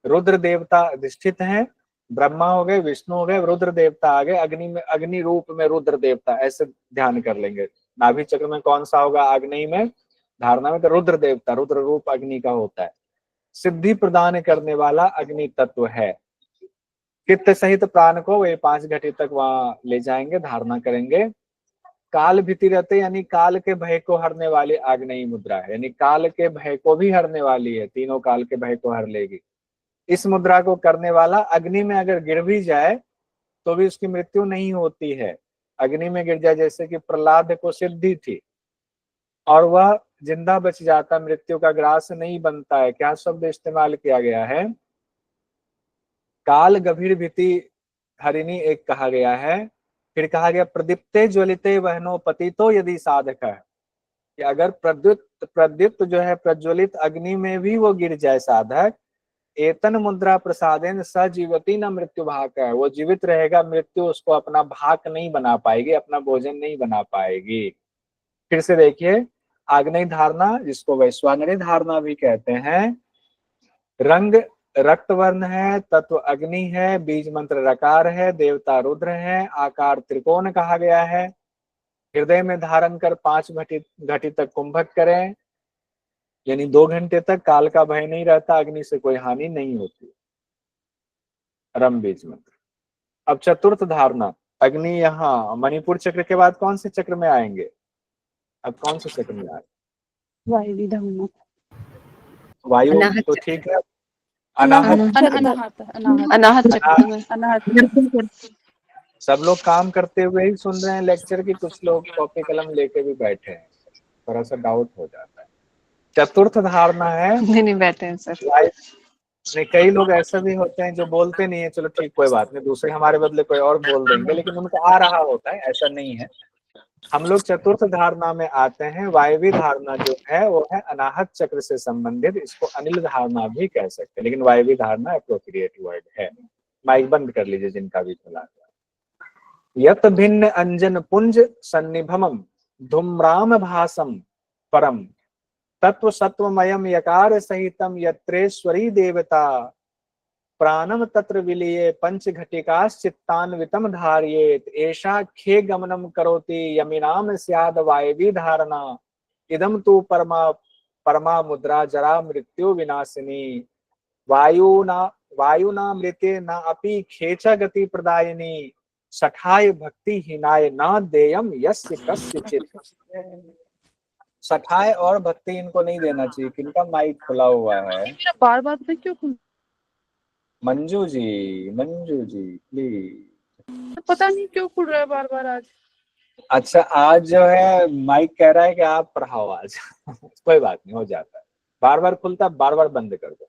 रुद्र देवता अधिष्ठित हैं, ब्रह्मा हो गए, विष्णु हो गए, रुद्र देवता आ गए, अग्नि में, अग्नि रूप में रुद्र देवता, ऐसे ध्यान कर लेंगे। नाभि चक्र में कौन सा होगा, आग्नेय में धारणा में, तो रुद्र देवता, रुद्र रूप अग्नि का होता है। सिद्धि प्रदान करने वाला अग्नि तत्व है। चित्त सहित प्राण को वे 5 घटी तक वहां ले जाएंगे, धारणा करेंगे। काल भीति रहते, यानी काल के भय को हरने वाली आग्नेय मुद्रा है, यानी काल के भय को भी हरने वाली है, तीनों काल के भय को हर लेगी। इस मुद्रा को करने वाला अग्नि में अगर गिर भी जाए तो भी उसकी मृत्यु नहीं होती है। अग्नि में गिर जाए, जैसे कि प्रहलाद को सिद्धि थी और वह जिंदा बच जाता, मृत्यु का ग्रास नहीं बनता है। क्या शब्द इस्तेमाल किया गया है, काल गभीर भीति हरिणी एक कहा गया है। फिर कहा गया, प्रदीप्ते ज्वलिते वहनोपतितो यदि साधक है, कि अगर प्रदीप्त जो है प्रज्वलित अग्नि में भी वो गिर जाए साधक, एतन मुद्रा प्रसादेन सजीवती न मृत्यु भाक है, वो जीवित रहेगा, मृत्यु उसको अपना भाक नहीं बना पाएगी, अपना भोजन नहीं बना पाएगी। फिर से देखिए, आग्नेय धारणा जिसको वैश्वानरी धारणा भी कहते हैं, रंग रक्त वर्ण है, तत्व अग्नि है, बीज मंत्र रकार है, देवता रुद्र है, आकार त्रिकोण कहा गया है। हृदय में धारण कर 5 घटी तक कुंभक करें, यानी 2 घंटे तक काल का भय नहीं रहता, अग्नि से कोई हानि नहीं होती। रम बीज मंत्र। अब चतुर्थ धारणा, अग्नि यहाँ मणिपुर चक्र के बाद कौन से चक्र में आएंगे? अब कौन से चक्र में आएंगे? वायवी धारणा। वायु तो ठीक है, अनाहत अनाहत चक्र। सब लोग काम करते हुए ही सुन रहे हैं लेक्चर की, कुछ लोग कॉपी कलम लेके भी बैठे हैं, थोड़ा सा डाउट हो जाता है। चतुर्थ धारणा है, नहीं बैठे हैं सर। कई लोग ऐसे भी होते हैं जो बोलते नहीं है, चलो ठीक कोई बात नहीं, दूसरे हमारे बदले कोई और बोल देंगे, लेकिन उनको आ रहा होता है, ऐसा नहीं है। हम लोग चतुर्थ धारणा में आते हैं। वायवी धारणा जो है वो है अनाहत चक्र से संबंधित, इसको अनिल धारणा भी कह सकते हैं, लेकिन वायवी धारणा अप्रोप्रिएट वर्ड है। माइक बंद कर लीजिए जिनका भी खुला है। यत भिन्न अंजन पुंज सन्निभमम धूम्राम भासम परम तत्व सत्वमयम यकार सहितम यत्रेश्वरी देवता प्राणम तत्र विलीये पंच घटिकाश्चित्तान्वितम धारयेत एषा खे गमनम करोति यमिनाम स्याद वायवी धारणा इदम तु परमा मुद्रा जरा मृत्यु विनाशिनी वायुना मृते न अपि खेच गति प्रदायिनी सठाय भक्ति हीनाय न देयम यस्य कस्यचित्। सठाय और भक्ति इनको नहीं देना चाहिए। किनका माइक खुला हुआ है? बार बार में क्यों खुल? मंजू जी प्लीज। पता नहीं क्यों खुल रहा है बार बार आज। अच्छा, आज जो है माइक कह रहा है कि आप पढ़ाओ आज। कोई बात नहीं, हो जाता है, बार बार खुलता, बार बार बंद कर दो।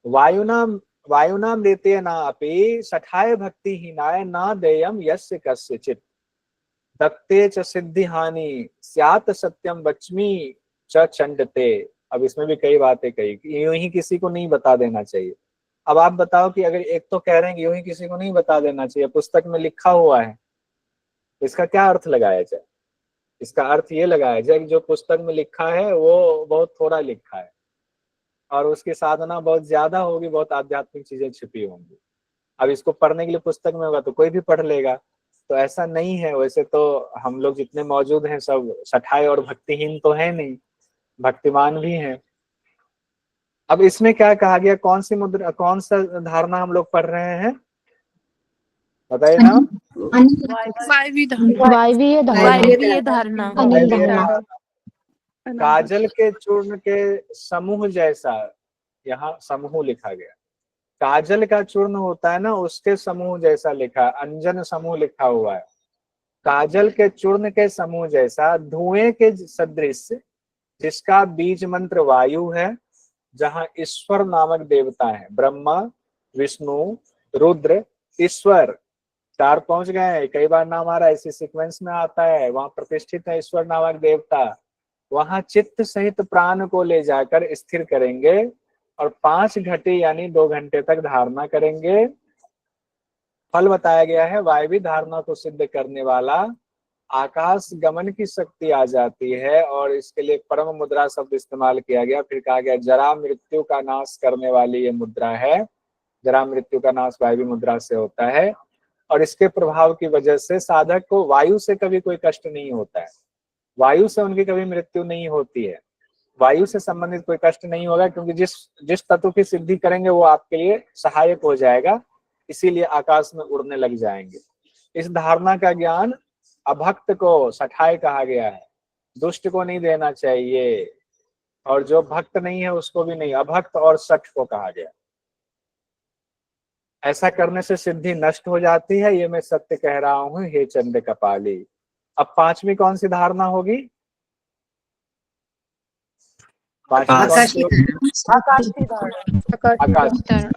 वायुना मृते ना अपि सठाय भक्ति हीनाय ना देयम यस्य कस्यचित् दत्ते च सिद्धि हानि स्यात् सत्यम वच्मि च चंडते। अब इसमें भी कई बातें कही, यूं ही किसी को नहीं बता देना चाहिए। अब आप बताओ कि अगर एक तो कह रहे हैं कि यूं ही किसी को नहीं बता देना चाहिए, पुस्तक में लिखा हुआ है, इसका क्या अर्थ लगाया जाए? इसका अर्थ ये लगाया जाए कि जो पुस्तक में लिखा है वो बहुत थोड़ा लिखा है और उसकी साधना बहुत ज्यादा होगी, बहुत आध्यात्मिक चीजें छिपी होंगी। अब इसको पढ़ने के लिए पुस्तक में होगा तो कोई भी पढ़ लेगा, तो ऐसा नहीं है। वैसे तो हम लोग जितने मौजूद हैं सब सठाई और भक्तिहीन तो है नहीं, भक्तिमान भी हैं। अब इसमें क्या कहा गया, कौन सी मुद्रा, कौन सा धारणा हम लोग पढ़ रहे हैं बताइए ना? वायवीय धारणा। काजल के चूर्ण के समूह जैसा, यहाँ समूह लिखा गया, काजल का चूर्ण होता है ना, उसके समूह जैसा लिखा, अंजन समूह लिखा हुआ है। काजल के चूर्ण के समूह जैसा धुएं के सदृश, जिसका बीज मंत्र वायु है, जहां ईश्वर नामक देवता है, ब्रह्मा विष्णु रुद्र ईश्वर, 4 पहुंच गए हैं। कई बार नाम आ रहा है, इसी सीक्वेंस में आता है। वहां प्रतिष्ठित है ईश्वर नामक देवता, वहां चित्त सहित प्राण को ले जाकर स्थिर करेंगे और 5 घटी यानी 2 घंटे तक धारणा करेंगे। फल बताया गया है, वायवी धारणा को सिद्ध करने वाला आकाश गमन की शक्ति आ जाती है और इसके लिए परम मुद्रा शब्द इस्तेमाल किया गया। फिर कहा गया जरा मृत्यु का नाश करने वाली ये मुद्रा है। जरा मृत्यु का नाश वायवी मुद्रा से होता है और इसके प्रभाव की वजह से साधक को वायु से कभी कोई कष्ट नहीं होता है, वायु से उनकी कभी मृत्यु नहीं होती है, वायु से संबंधित कोई कष्ट नहीं होगा, क्योंकि जिस तत्व की सिद्धि करेंगे वो आपके लिए सहायक हो जाएगा, इसीलिए आकाश में उड़ने लग जाएंगे। इस धारणा का ज्ञान अभक्त को सठाय कहा गया है, दुष्ट को नहीं देना चाहिए और जो भक्त नहीं है उसको भी नहीं, अभक्त और सठ को कहा गया। ऐसा करने से सिद्धि नष्ट हो जाती है, ये मैं सत्य कह रहा हूं हे चंद्र कपाली। अब 5वीं कौन सी धारणा होगी? 5वीं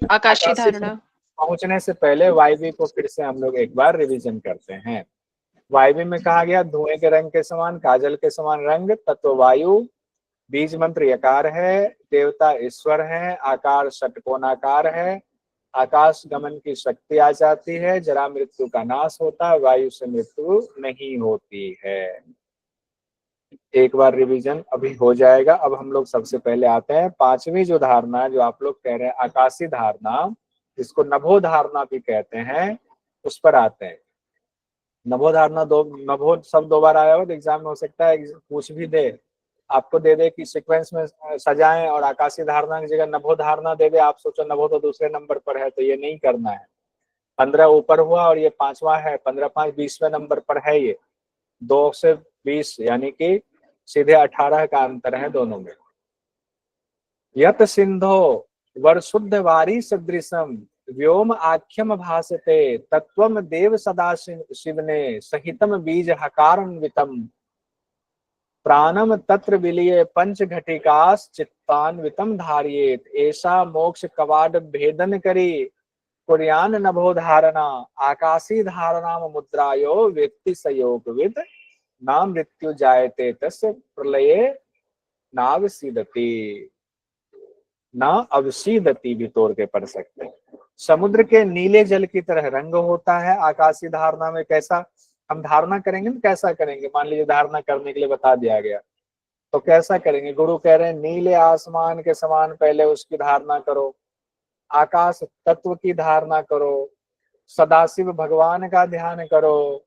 आकाशी धारणा। पहुंचने से पहले वायवी को फिर से हम लोग एक बार रिवीजन करते हैं। वायवी में कहा गया धुएं के रंग के समान, काजल के समान रंग, तत्व वायु, बीज मंत्र यकार है, देवता ईश्वर है, आकार षटकोणाकार है, आकाश गमन की शक्ति आ जाती है, जरा मृत्यु का नाश होता है, वायु से मृत्यु नहीं होती है। एक बार रिवीजन अभी हो जाएगा। अब हम लोग सबसे पहले आते हैं पांचवी जो धारणा जो आप लोग कह रहे हैं आकाशी धारणा, जिसको नभो धारणा भी कहते हैं, उस पर आते हैं। नभो धारणा नभो शब्द 2 बार आया हो तो एग्जाम में हो सकता है पूछ भी दे, आपको दे दे कि सीक्वेंस में सजाएं और आकाशी धारणा की जगह नभो धारणा दे दे, आप सोचो नभो तो दूसरे नंबर पर है, तो ये नहीं करना है। 15 ऊपर हुआ और ये 5वां है, 15 5 20वें नंबर पर है। ये 2 से 20 यानी कि सीधे 18 का अंतर है दोनों में। यत सिंधो वर्षुद्ध वारी सदृशम व्योम आख्यम भासते तत्वम देव सदा शिवने सहितम बीज हकारान्वितम प्राणम तत्र विलीय पंच घटिकास चित्तान्वितम धारियेत ऐसा मोक्ष कवाड भेदन करी कुर्यान नभो धारणा आकाशी धारणा मुद्रायो व्यक्ति संयोगविद ना मृत्यु जायते तस्य प्रलये नावसीदति ना अवसीदति भी तोड़ के पढ़ सकते हैं। समुद्र के नीले जल की तरह रंग होता है आकाशी धारणा में। कैसा हम धारणा करेंगे ना, कैसा करेंगे, मान लीजिए धारणा करने के लिए बता दिया गया तो कैसा करेंगे। गुरु कह रहे हैं नीले आसमान के समान पहले उसकी धारणा करो, आकाश तत्व की धारणा करो, सदाशिव भगवान का ध्यान करो,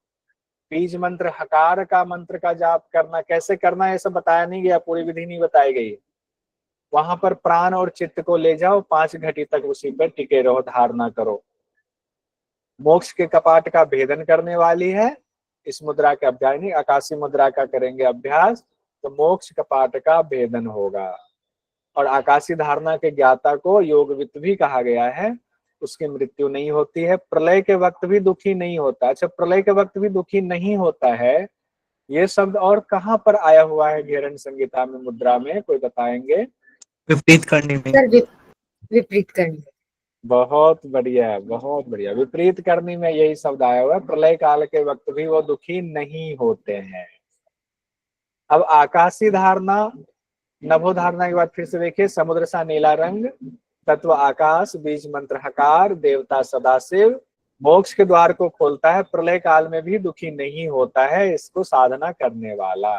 बीज मंत्र हकार का मंत्र का जाप करना। कैसे करना है ये सब बताया नहीं गया, पूरी विधि नहीं बताई गई। वहां पर प्राण और चित्त को ले जाओ, 5 घटी तक उसी पर टिके रहो, धारणा करो। मोक्ष के कपाट का भेदन करने वाली है इस मुद्रा के अभ्यास, नहीं आकाशी मुद्रा का करेंगे अभ्यास तो मोक्ष कपाट का भेदन होगा। और आकाशी धारणा के ज्ञाता को योगवित भी कहा गया है, उसकी मृत्यु नहीं होती है, प्रलय के वक्त भी दुखी नहीं होता। अच्छा, प्रलय के वक्त भी दुखी नहीं होता है, ये शब्द और कहाँ पर आया हुआ है घेरन संहिता में मुद्रा में, कोई बताएंगे? विपरीत करने में। सर विपरीत करनी। बहुत बढ़िया, बहुत बढ़िया। विपरीत करनी में यही शब्द आया हुआ है, प्रलय काल के वक्त भी वो दुखी नहीं होते हैं। अब आकाशी धारणा नभो धारणा के बाद फिर से देखिए, समुद्र सा नीला रंग, तत्व आकाश, बीज मंत्र हकार, देवता सदाशिव, मोक्ष के द्वार को खोलता है, प्रलय काल में भी दुखी नहीं होता है इसको साधना करने वाला।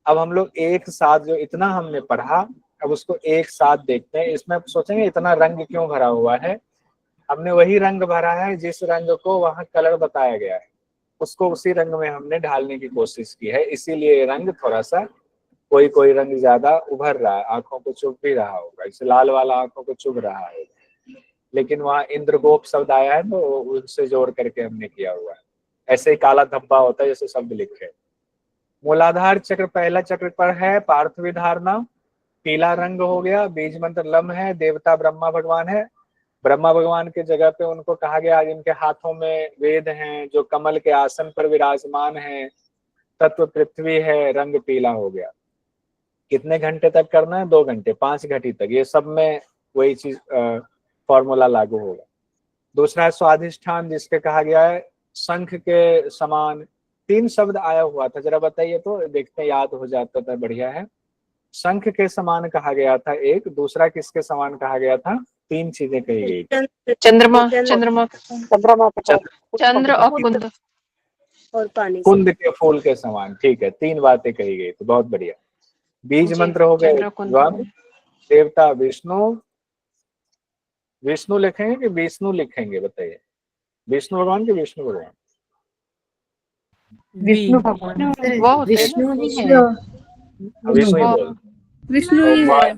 अब हम लोग एक साथ जो इतना हमने पढ़ा, अब उसको एक साथ देखते हैं। इसमें सोचेंगे इतना रंग क्यों भरा हुआ है, हमने वही रंग भरा है जिस रंग को वहां कलर बताया गया है, उसको उसी रंग में हमने ढालने की कोशिश की है। इसीलिए रंग थोड़ा सा कोई रंग ज्यादा उभर रहा है, आंखों को चुभ भी रहा होगा, इसे लाल वाला आंखों को चुभ रहा है, लेकिन वहाँ इंद्रगोप शब्द आया है तो उससे जोड़ करके हमने किया हुआ है। ऐसे ही काला धब्बा होता है जैसे शब्द लिखे। मूलाधार चक्र पहला चक्र पर है पार्थिवी धारणा, पीला रंग हो गया, बीज मंत्र लम है, देवता ब्रह्मा भगवान है। ब्रह्मा भगवान के जगह पे उनको कहा गया जिनके हाथों में वेद हैं, जो कमल के आसन पर विराजमान है, तत्व पृथ्वी है, रंग पीला हो गया। कितने घंटे तक करना है? 2 घंटे, 5 घटी तक, ये सब में वही चीज फॉर्मूला लागू होगा। दूसरा है स्वाधिष्ठान, जिसके कहा गया है शंख के समान। 3 शब्द आया हुआ था, जरा बताइए तो, देखते याद हो जाता था, बढ़िया है। शंख के समान कहा गया था एक, दूसरा किसके समान कहा गया था? 3 चीजें कही गई। चंद्रमा चंद्र और कुंद और पानी कुंद के फूल के समान, ठीक है, 3 बातें कही गई, तो बहुत बढ़िया। बीज मंत्र हो गए द्वार, देवता विष्णु। विष्णु लिखेंगे कि विष्णु लिखेंगे, बताइए? विष्णु भगवान के विष्णु भगवान? विष्णु भगवान वो होते हैं विष्णु ही है। विष्णु ही बोल, विष्णु ही है।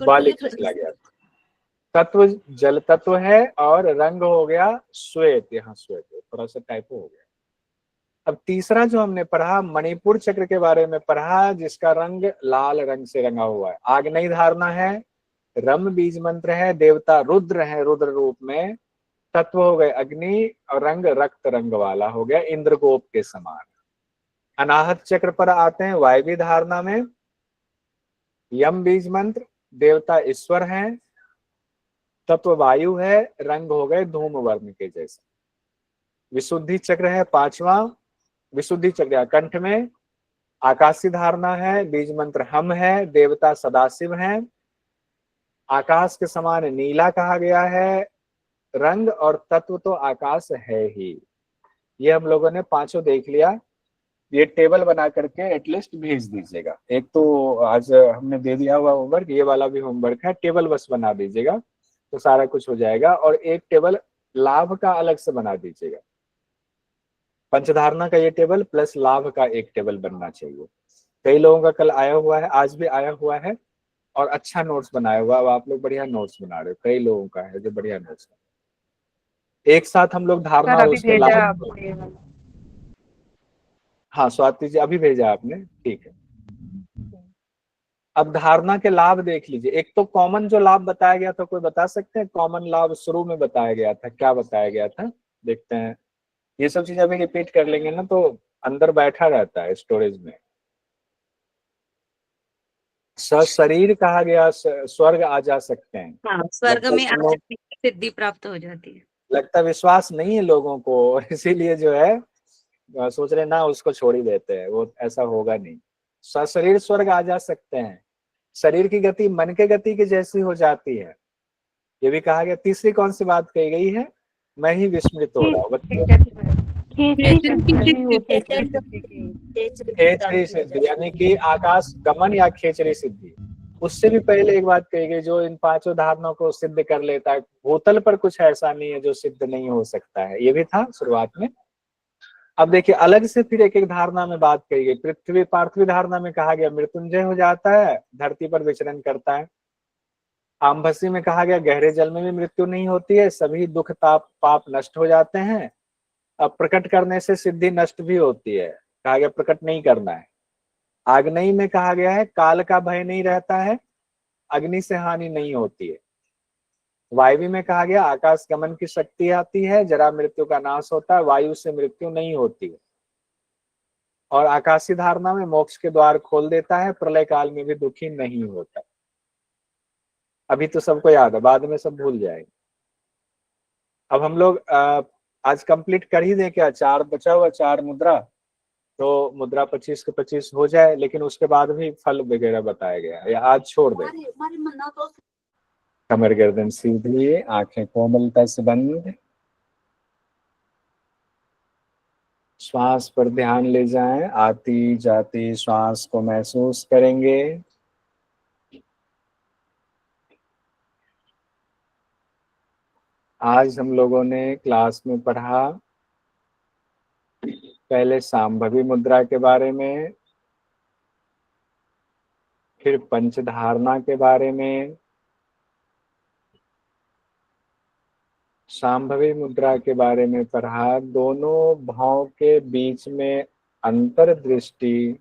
बालिक चला गया। तत्व जल तत्व है और रंग हो गया श्वेत, यहाँ श्वेत थोड़ा सा टाइपो हो गया। अब तीसरा जो हमने पढ़ा मणिपुर चक्र के बारे में पढ़ा, जिसका रंग लाल रंग से रंगा हुआ है। आग्नेय धारणा है, रम बीज मंत्र है, देवता रुद्र है रुद्र रूप में, तत्व हो गए अग्नि और रंग रक्त रंग वाला हो गया इंद्रगोप के समान। अनाहत चक्र पर आते हैं वायवी धारणा में, यम बीज मंत्र, देवता ईश्वर हैं, तत्व वायु है, रंग हो गए धूम वर्ण के जैसे। विशुद्धि चक्र है 5वां, विशुद्धि चक्र कंठ में, आकाशी धारणा है, बीज मंत्र हम है, देवता सदाशिव हैं, आकाश के समान नीला कहा गया है, रंग और तत्व तो आकाश है ही। ये हम लोगों ने 5 देख लिया। ये टेबल बना करके एटलीस्ट भेज दीजिएगा। एक तो आज हमने दे दिया हुआ होमवर्क, ये वाला भी होमवर्क है, टेबल बस बना दीजिएगा तो सारा कुछ हो जाएगा। और एक टेबल लाभ का अलग से बना दीजिएगा। पंचधारणा का ये टेबल प्लस लाभ का एक टेबल बनना चाहिए। कई लोगों का कल आया हुआ है, आज भी आया हुआ है और अच्छा नोट्स बनाया हुआ है। अब आप लोग बढ़िया नोट्स बना रहे हो, कई लोगों का है जो बढ़िया नोट्स। एक साथ हम लोग धारणा सर और अभी उसके भेजा लाभ। आपने वाला। हाँ स्वाति जी अभी भेजा आपने, ठीक है। अब धारणा के लाभ देख लीजिए। एक तो कॉमन जो लाभ बताया गया था, कोई बता सकते हैं कॉमन लाभ शुरू में बताया गया था, क्या बताया गया था? देखते हैं। ये सब चीजें अभी रिपीट कर लेंगे ना तो अंदर बैठा रहता है स्टोरेज में। सशरीर कहा गया, स्वर्ग आ जा सकते हैं। हाँ, स्वर्ग में लगता है सिद्धि प्राप्त हो जाती है। लगता विश्वास नहीं है लोगों को, इसीलिए जो है सोच रहे ना उसको छोड़ ही देते हैं, वो ऐसा होगा नहीं। सशरीर स्वर्ग आ जा सकते हैं। शरीर की गति मन के गति की जैसी हो जाती है, ये भी कहा गया। तीसरी कौन सी बात कही गई है? मैं ही विस्मृत हो रहा हूँ। खेचरी सिद्धि यानी कि आकाश गमन या खेचरी सिद्धि। उससे भी पहले एक बात कही गई, जो इन पांचों धारणाओं को सिद्ध कर लेता है, भूतल पर कुछ ऐसा नहीं है जो सिद्ध नहीं हो सकता है, ये भी था शुरुआत में। अब देखिए अलग से फिर एक एक धारणा में बात कही गई। पृथ्वी पार्थिव धारणा में कहा गया मृत्युंजय हो जाता है, धरती पर विचरण करता है। आमभसी में कहा गया गहरे जल में भी मृत्यु नहीं होती है, सभी दुख ताप पाप नष्ट हो जाते हैं। अब प्रकट करने से सिद्धि नष्ट भी होती है, कहा गया प्रकट नहीं करना है। आग्नेय में कहा गया है काल का भय नहीं रहता है, अग्नि से हानि नहीं होती है। वायवी में कहा गया आकाश गमन की शक्ति आती है, जरा मृत्यु का नाश होता है, वायु से मृत्यु नहीं होती है। और आकाशी धारणा में मोक्ष के द्वार खोल देता है, प्रलय काल में भी दुखी नहीं होता। अभी तो सबको याद है, बाद में सब भूल जाएंगे। अब हम लोग आज कंप्लीट कर ही दें क्या? 4 बचा हुआ, 4 मुद्रा, तो मुद्रा 25 के 25 हो जाए, लेकिन उसके बाद भी फल वगैरह बताया गया है, या आज छोड़ दें? कमर गर्दन सीधी, आंखें कोमलता से बंद, श्वास पर ध्यान ले जाएं, आती जाती श्वास को महसूस करेंगे। आज हम लोगों ने क्लास में पढ़ा पहले सांभवी मुद्रा के बारे में, फिर पंचधारणा के बारे में। सांभवी मुद्रा के बारे में पढ़ा, दोनों भाव के बीच में अंतर्दृष्टि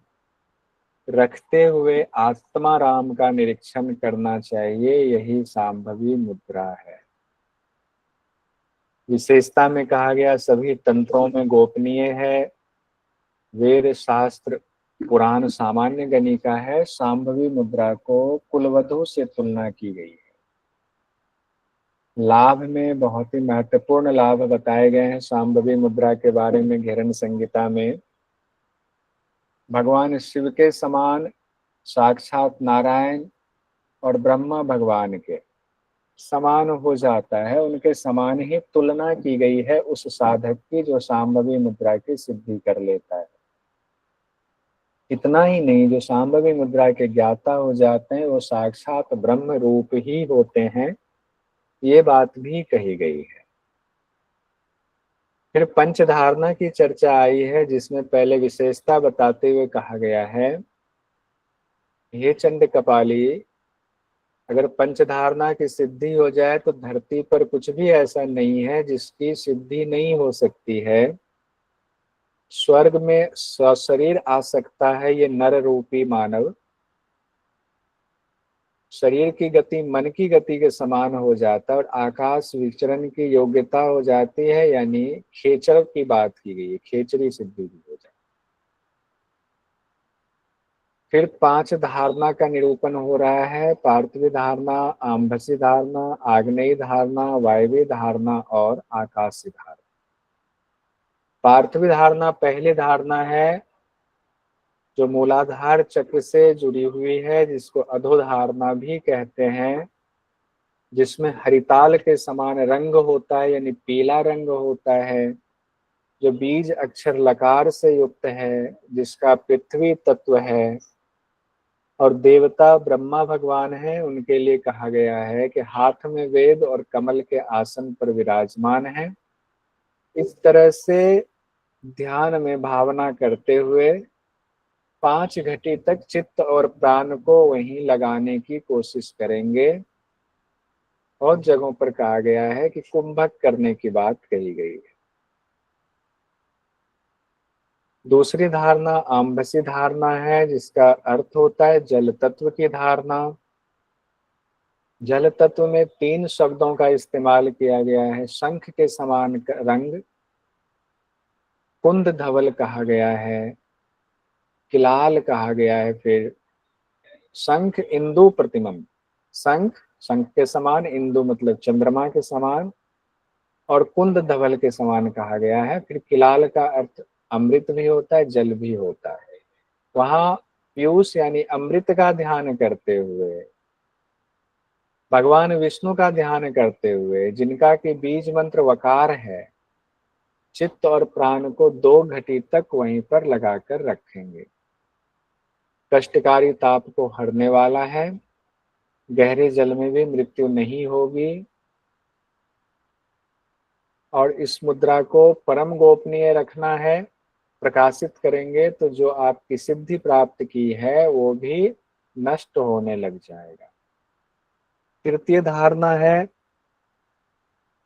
रखते हुए आत्मा राम का निरीक्षण करना चाहिए, यही सांभवी मुद्रा है। विशेषता में कहा गया सभी तंत्रों में गोपनीय है, वेद शास्त्र पुराण सामान्य गणिका है। सांभवी मुद्रा को कुलवधु से तुलना की गई है। लाभ में बहुत ही महत्वपूर्ण लाभ बताए गए हैं सांभवी मुद्रा के बारे में। घेरन संहिता में भगवान शिव के समान साक्षात नारायण और ब्रह्मा भगवान के समान हो जाता है, उनके समान ही तुलना की गई है उस साधक की जो सांभवी मुद्रा की सिद्धि कर लेता है। इतना ही नहीं, जो सांभवी मुद्रा के ज्ञाता हो जाते हैं वो साक्षात ब्रह्म रूप ही होते हैं, ये बात भी कही गई है। फिर पंचधारणा की चर्चा आई है, जिसमें पहले विशेषता बताते हुए कहा गया है, हे चंड कपाली, अगर पंचधारणा की सिद्धि हो जाए तो धरती पर कुछ भी ऐसा नहीं है जिसकी सिद्धि नहीं हो सकती है। स्वर्ग में सशरीर आ सकता है ये नर रूपी मानव, शरीर की गति मन की गति के समान हो जाता है और आकाश विचरण की योग्यता हो जाती है, यानी खेचर की बात की गई है, खेचरी सिद्धि भी हो जाती है। फिर 5 धारणा का निरूपण हो रहा है, पार्थिव धारणा, आम्भसी धारणा, आग्नेय धारणा, वायवी धारणा और आकाशी धारणा। पार्थिव धारणा पहली धारणा है जो मूलाधार चक्र से जुड़ी हुई है, जिसको अधोधारणा भी कहते हैं, जिसमें हरिताल के समान रंग होता है, यानी पीला रंग होता है। जो बीज अक्षर लकार से युक्त है, जिसका पृथ्वी तत्व है और देवता ब्रह्मा भगवान है, उनके लिए कहा गया है कि हाथ में वेद और कमल के आसन पर विराजमान है। इस तरह से ध्यान में भावना करते हुए 5 घटी तक चित्त और प्राण को वहीं लगाने की कोशिश करेंगे। और जगहों पर कहा गया है कि कुंभक करने की बात कही गई है। दूसरी धारणा आम्भसी धारणा है, जिसका अर्थ होता है जल तत्व की धारणा। जल तत्व में 3 शब्दों का इस्तेमाल किया गया है। शंख के समान रंग, कुंद धवल कहा गया है, किलाल कहा गया है, फिर शंख इंदु प्रतिमम। शंख के समान, इंदु मतलब चंद्रमा के समान, और कुंद धवल के समान कहा गया है। फिर किलाल का अर्थ अमृत भी होता है, जल भी होता है। वहां पीयूष यानी अमृत का ध्यान करते हुए, भगवान विष्णु का ध्यान करते हुए, जिनका कि बीज मंत्र वकार है, चित्त और प्राण को 2 घटी तक वहीं पर लगाकर रखेंगे। कष्टकारी ताप को हरने वाला है, गहरे जल में भी मृत्यु नहीं होगी। और इस मुद्रा को परम गोपनीय रखना है। प्रकाशित करेंगे तो जो आपकी सिद्धि प्राप्त की है वो भी नष्ट होने लग जाएगा। तृतीय धारणा है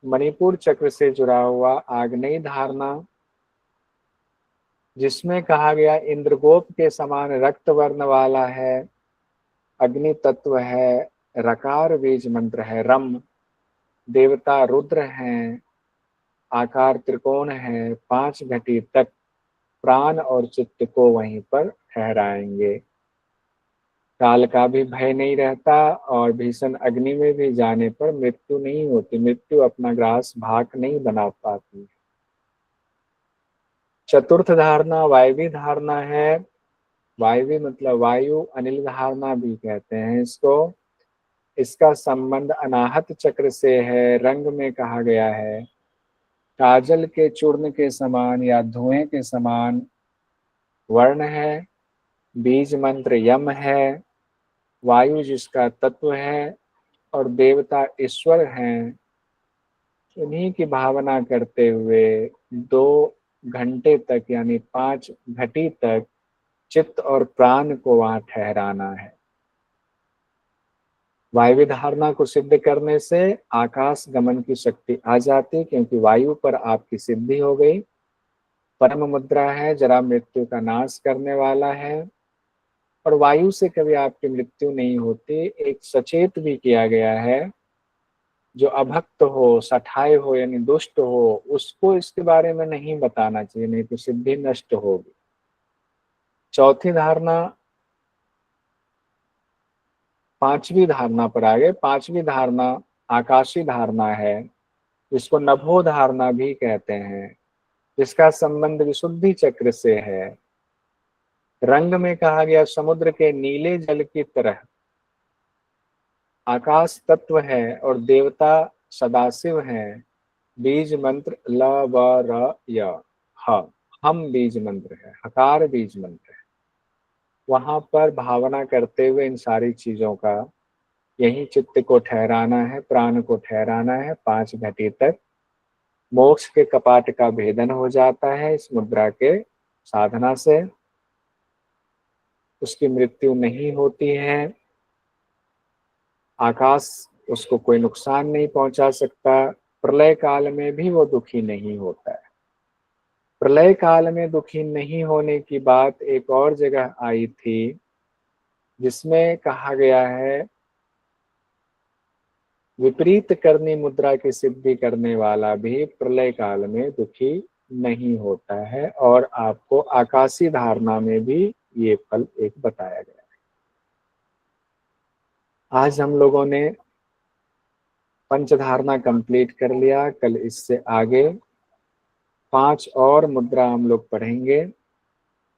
मणिपुर चक्र से जुड़ा हुआ आग्नेय धारणा, जिसमें कहा गया इंद्रगोप के समान रक्त वर्ण वाला है, अग्नि तत्व है, रकार बीज मंत्र है, रम, देवता रुद्र हैं, आकार त्रिकोण है, 5 घटी तक प्राण और चित्त को वहीं पर ठहराएंगे। काल का भी भय नहीं रहता और भीषण अग्नि में भी जाने पर मृत्यु नहीं होती। मृत्यु अपना ग्रास भाग नहीं बना पाती। चतुर्थ धारणा वायवी धारणा है। वायवी मतलब वायु, अनिल धारणा भी कहते हैं इसको। इसका संबंध अनाहत चक्र से है। रंग में कहा गया है काजल के चूर्ण के समान या धुएं के समान वर्ण है। बीज मंत्र यम है, वायु जिसका तत्व है, और देवता ईश्वर हैं। उन्हीं की भावना करते हुए 2 घंटे तक यानी 5 घटी तक चित्त और प्राण को वहां ठहराना है। वायु धारणा को सिद्ध करने से आकाश गमन की शक्ति आ जाती, क्योंकि वायु पर आपकी सिद्धि हो गई। परम मुद्रा है, जरा मृत्यु का नाश करने वाला है, और वायु से कभी आपकी मृत्यु नहीं होती। एक सचेत भी किया गया है, जो अभक्त हो, सठाए हो यानी दुष्ट हो, उसको इसके बारे में नहीं बताना चाहिए, नहीं तो सिद्धि नष्ट होगी। चौथी धारणा, 5वीं धारणा पर आ गए। 5वीं धारणा आकाशी धारणा है, जिसको नभो धारणा भी कहते हैं, जिसका संबंध विशुद्धि चक्र से है। रंग में कहा गया समुद्र के नीले जल की तरह आकाश तत्व है, और देवता सदाशिव हैं। बीज मंत्र ल व र य ह, हम बीज मंत्र है, हकार बीज मंत्र है। वहां पर भावना करते हुए इन सारी चीजों का यही चित्त को ठहराना है, प्राण को ठहराना है। 5 घटी तक मोक्ष के कपाट का भेदन हो जाता है इस मुद्रा के साधना से। उसकी मृत्यु नहीं होती है, आकाश उसको कोई नुकसान नहीं पहुंचा सकता। प्रलय काल में भी वो दुखी नहीं होता है। प्रलय काल में दुखी नहीं होने की बात एक और जगह आई थी, जिसमें कहा गया है विपरीत करनी मुद्रा की सिद्धि करने वाला भी प्रलय काल में दुखी नहीं होता है। और आपको आकाशी धारणा में भी ये फल एक बताया गया है। आज हम लोगों ने पंचधारणा कंप्लीट कर लिया। कल इससे आगे 5 और मुद्रा हम लोग पढ़ेंगे।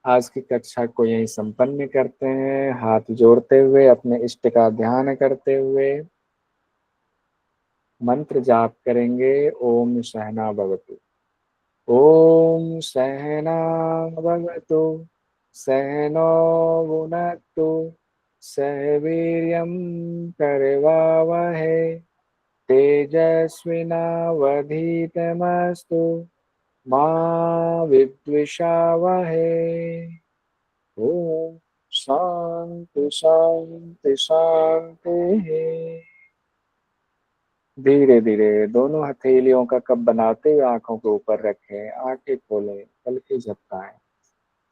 आज की कक्षा को यहीं संपन्न करते हैं, हाथ जोड़ते हुए, अपने इष्ट का ध्यान करते हुए मंत्र जाप करेंगे। ओम सहना भवतु। ओम सहना भवतु सहनो भुनक्तु सह वीर्यं करवावहै तेजस्विनावधीतमस्तु मा विद्विषावहै। ओम शांति शांति शांति। धीरे धीरे दोनों हथेलियों का कप बनाते हुए आंखों के ऊपर रखें, आंखें खोलें, पलकें झपकाएं,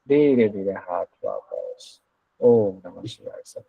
धीरे धीरे हाथ वापस। ओम नमः शिवाय।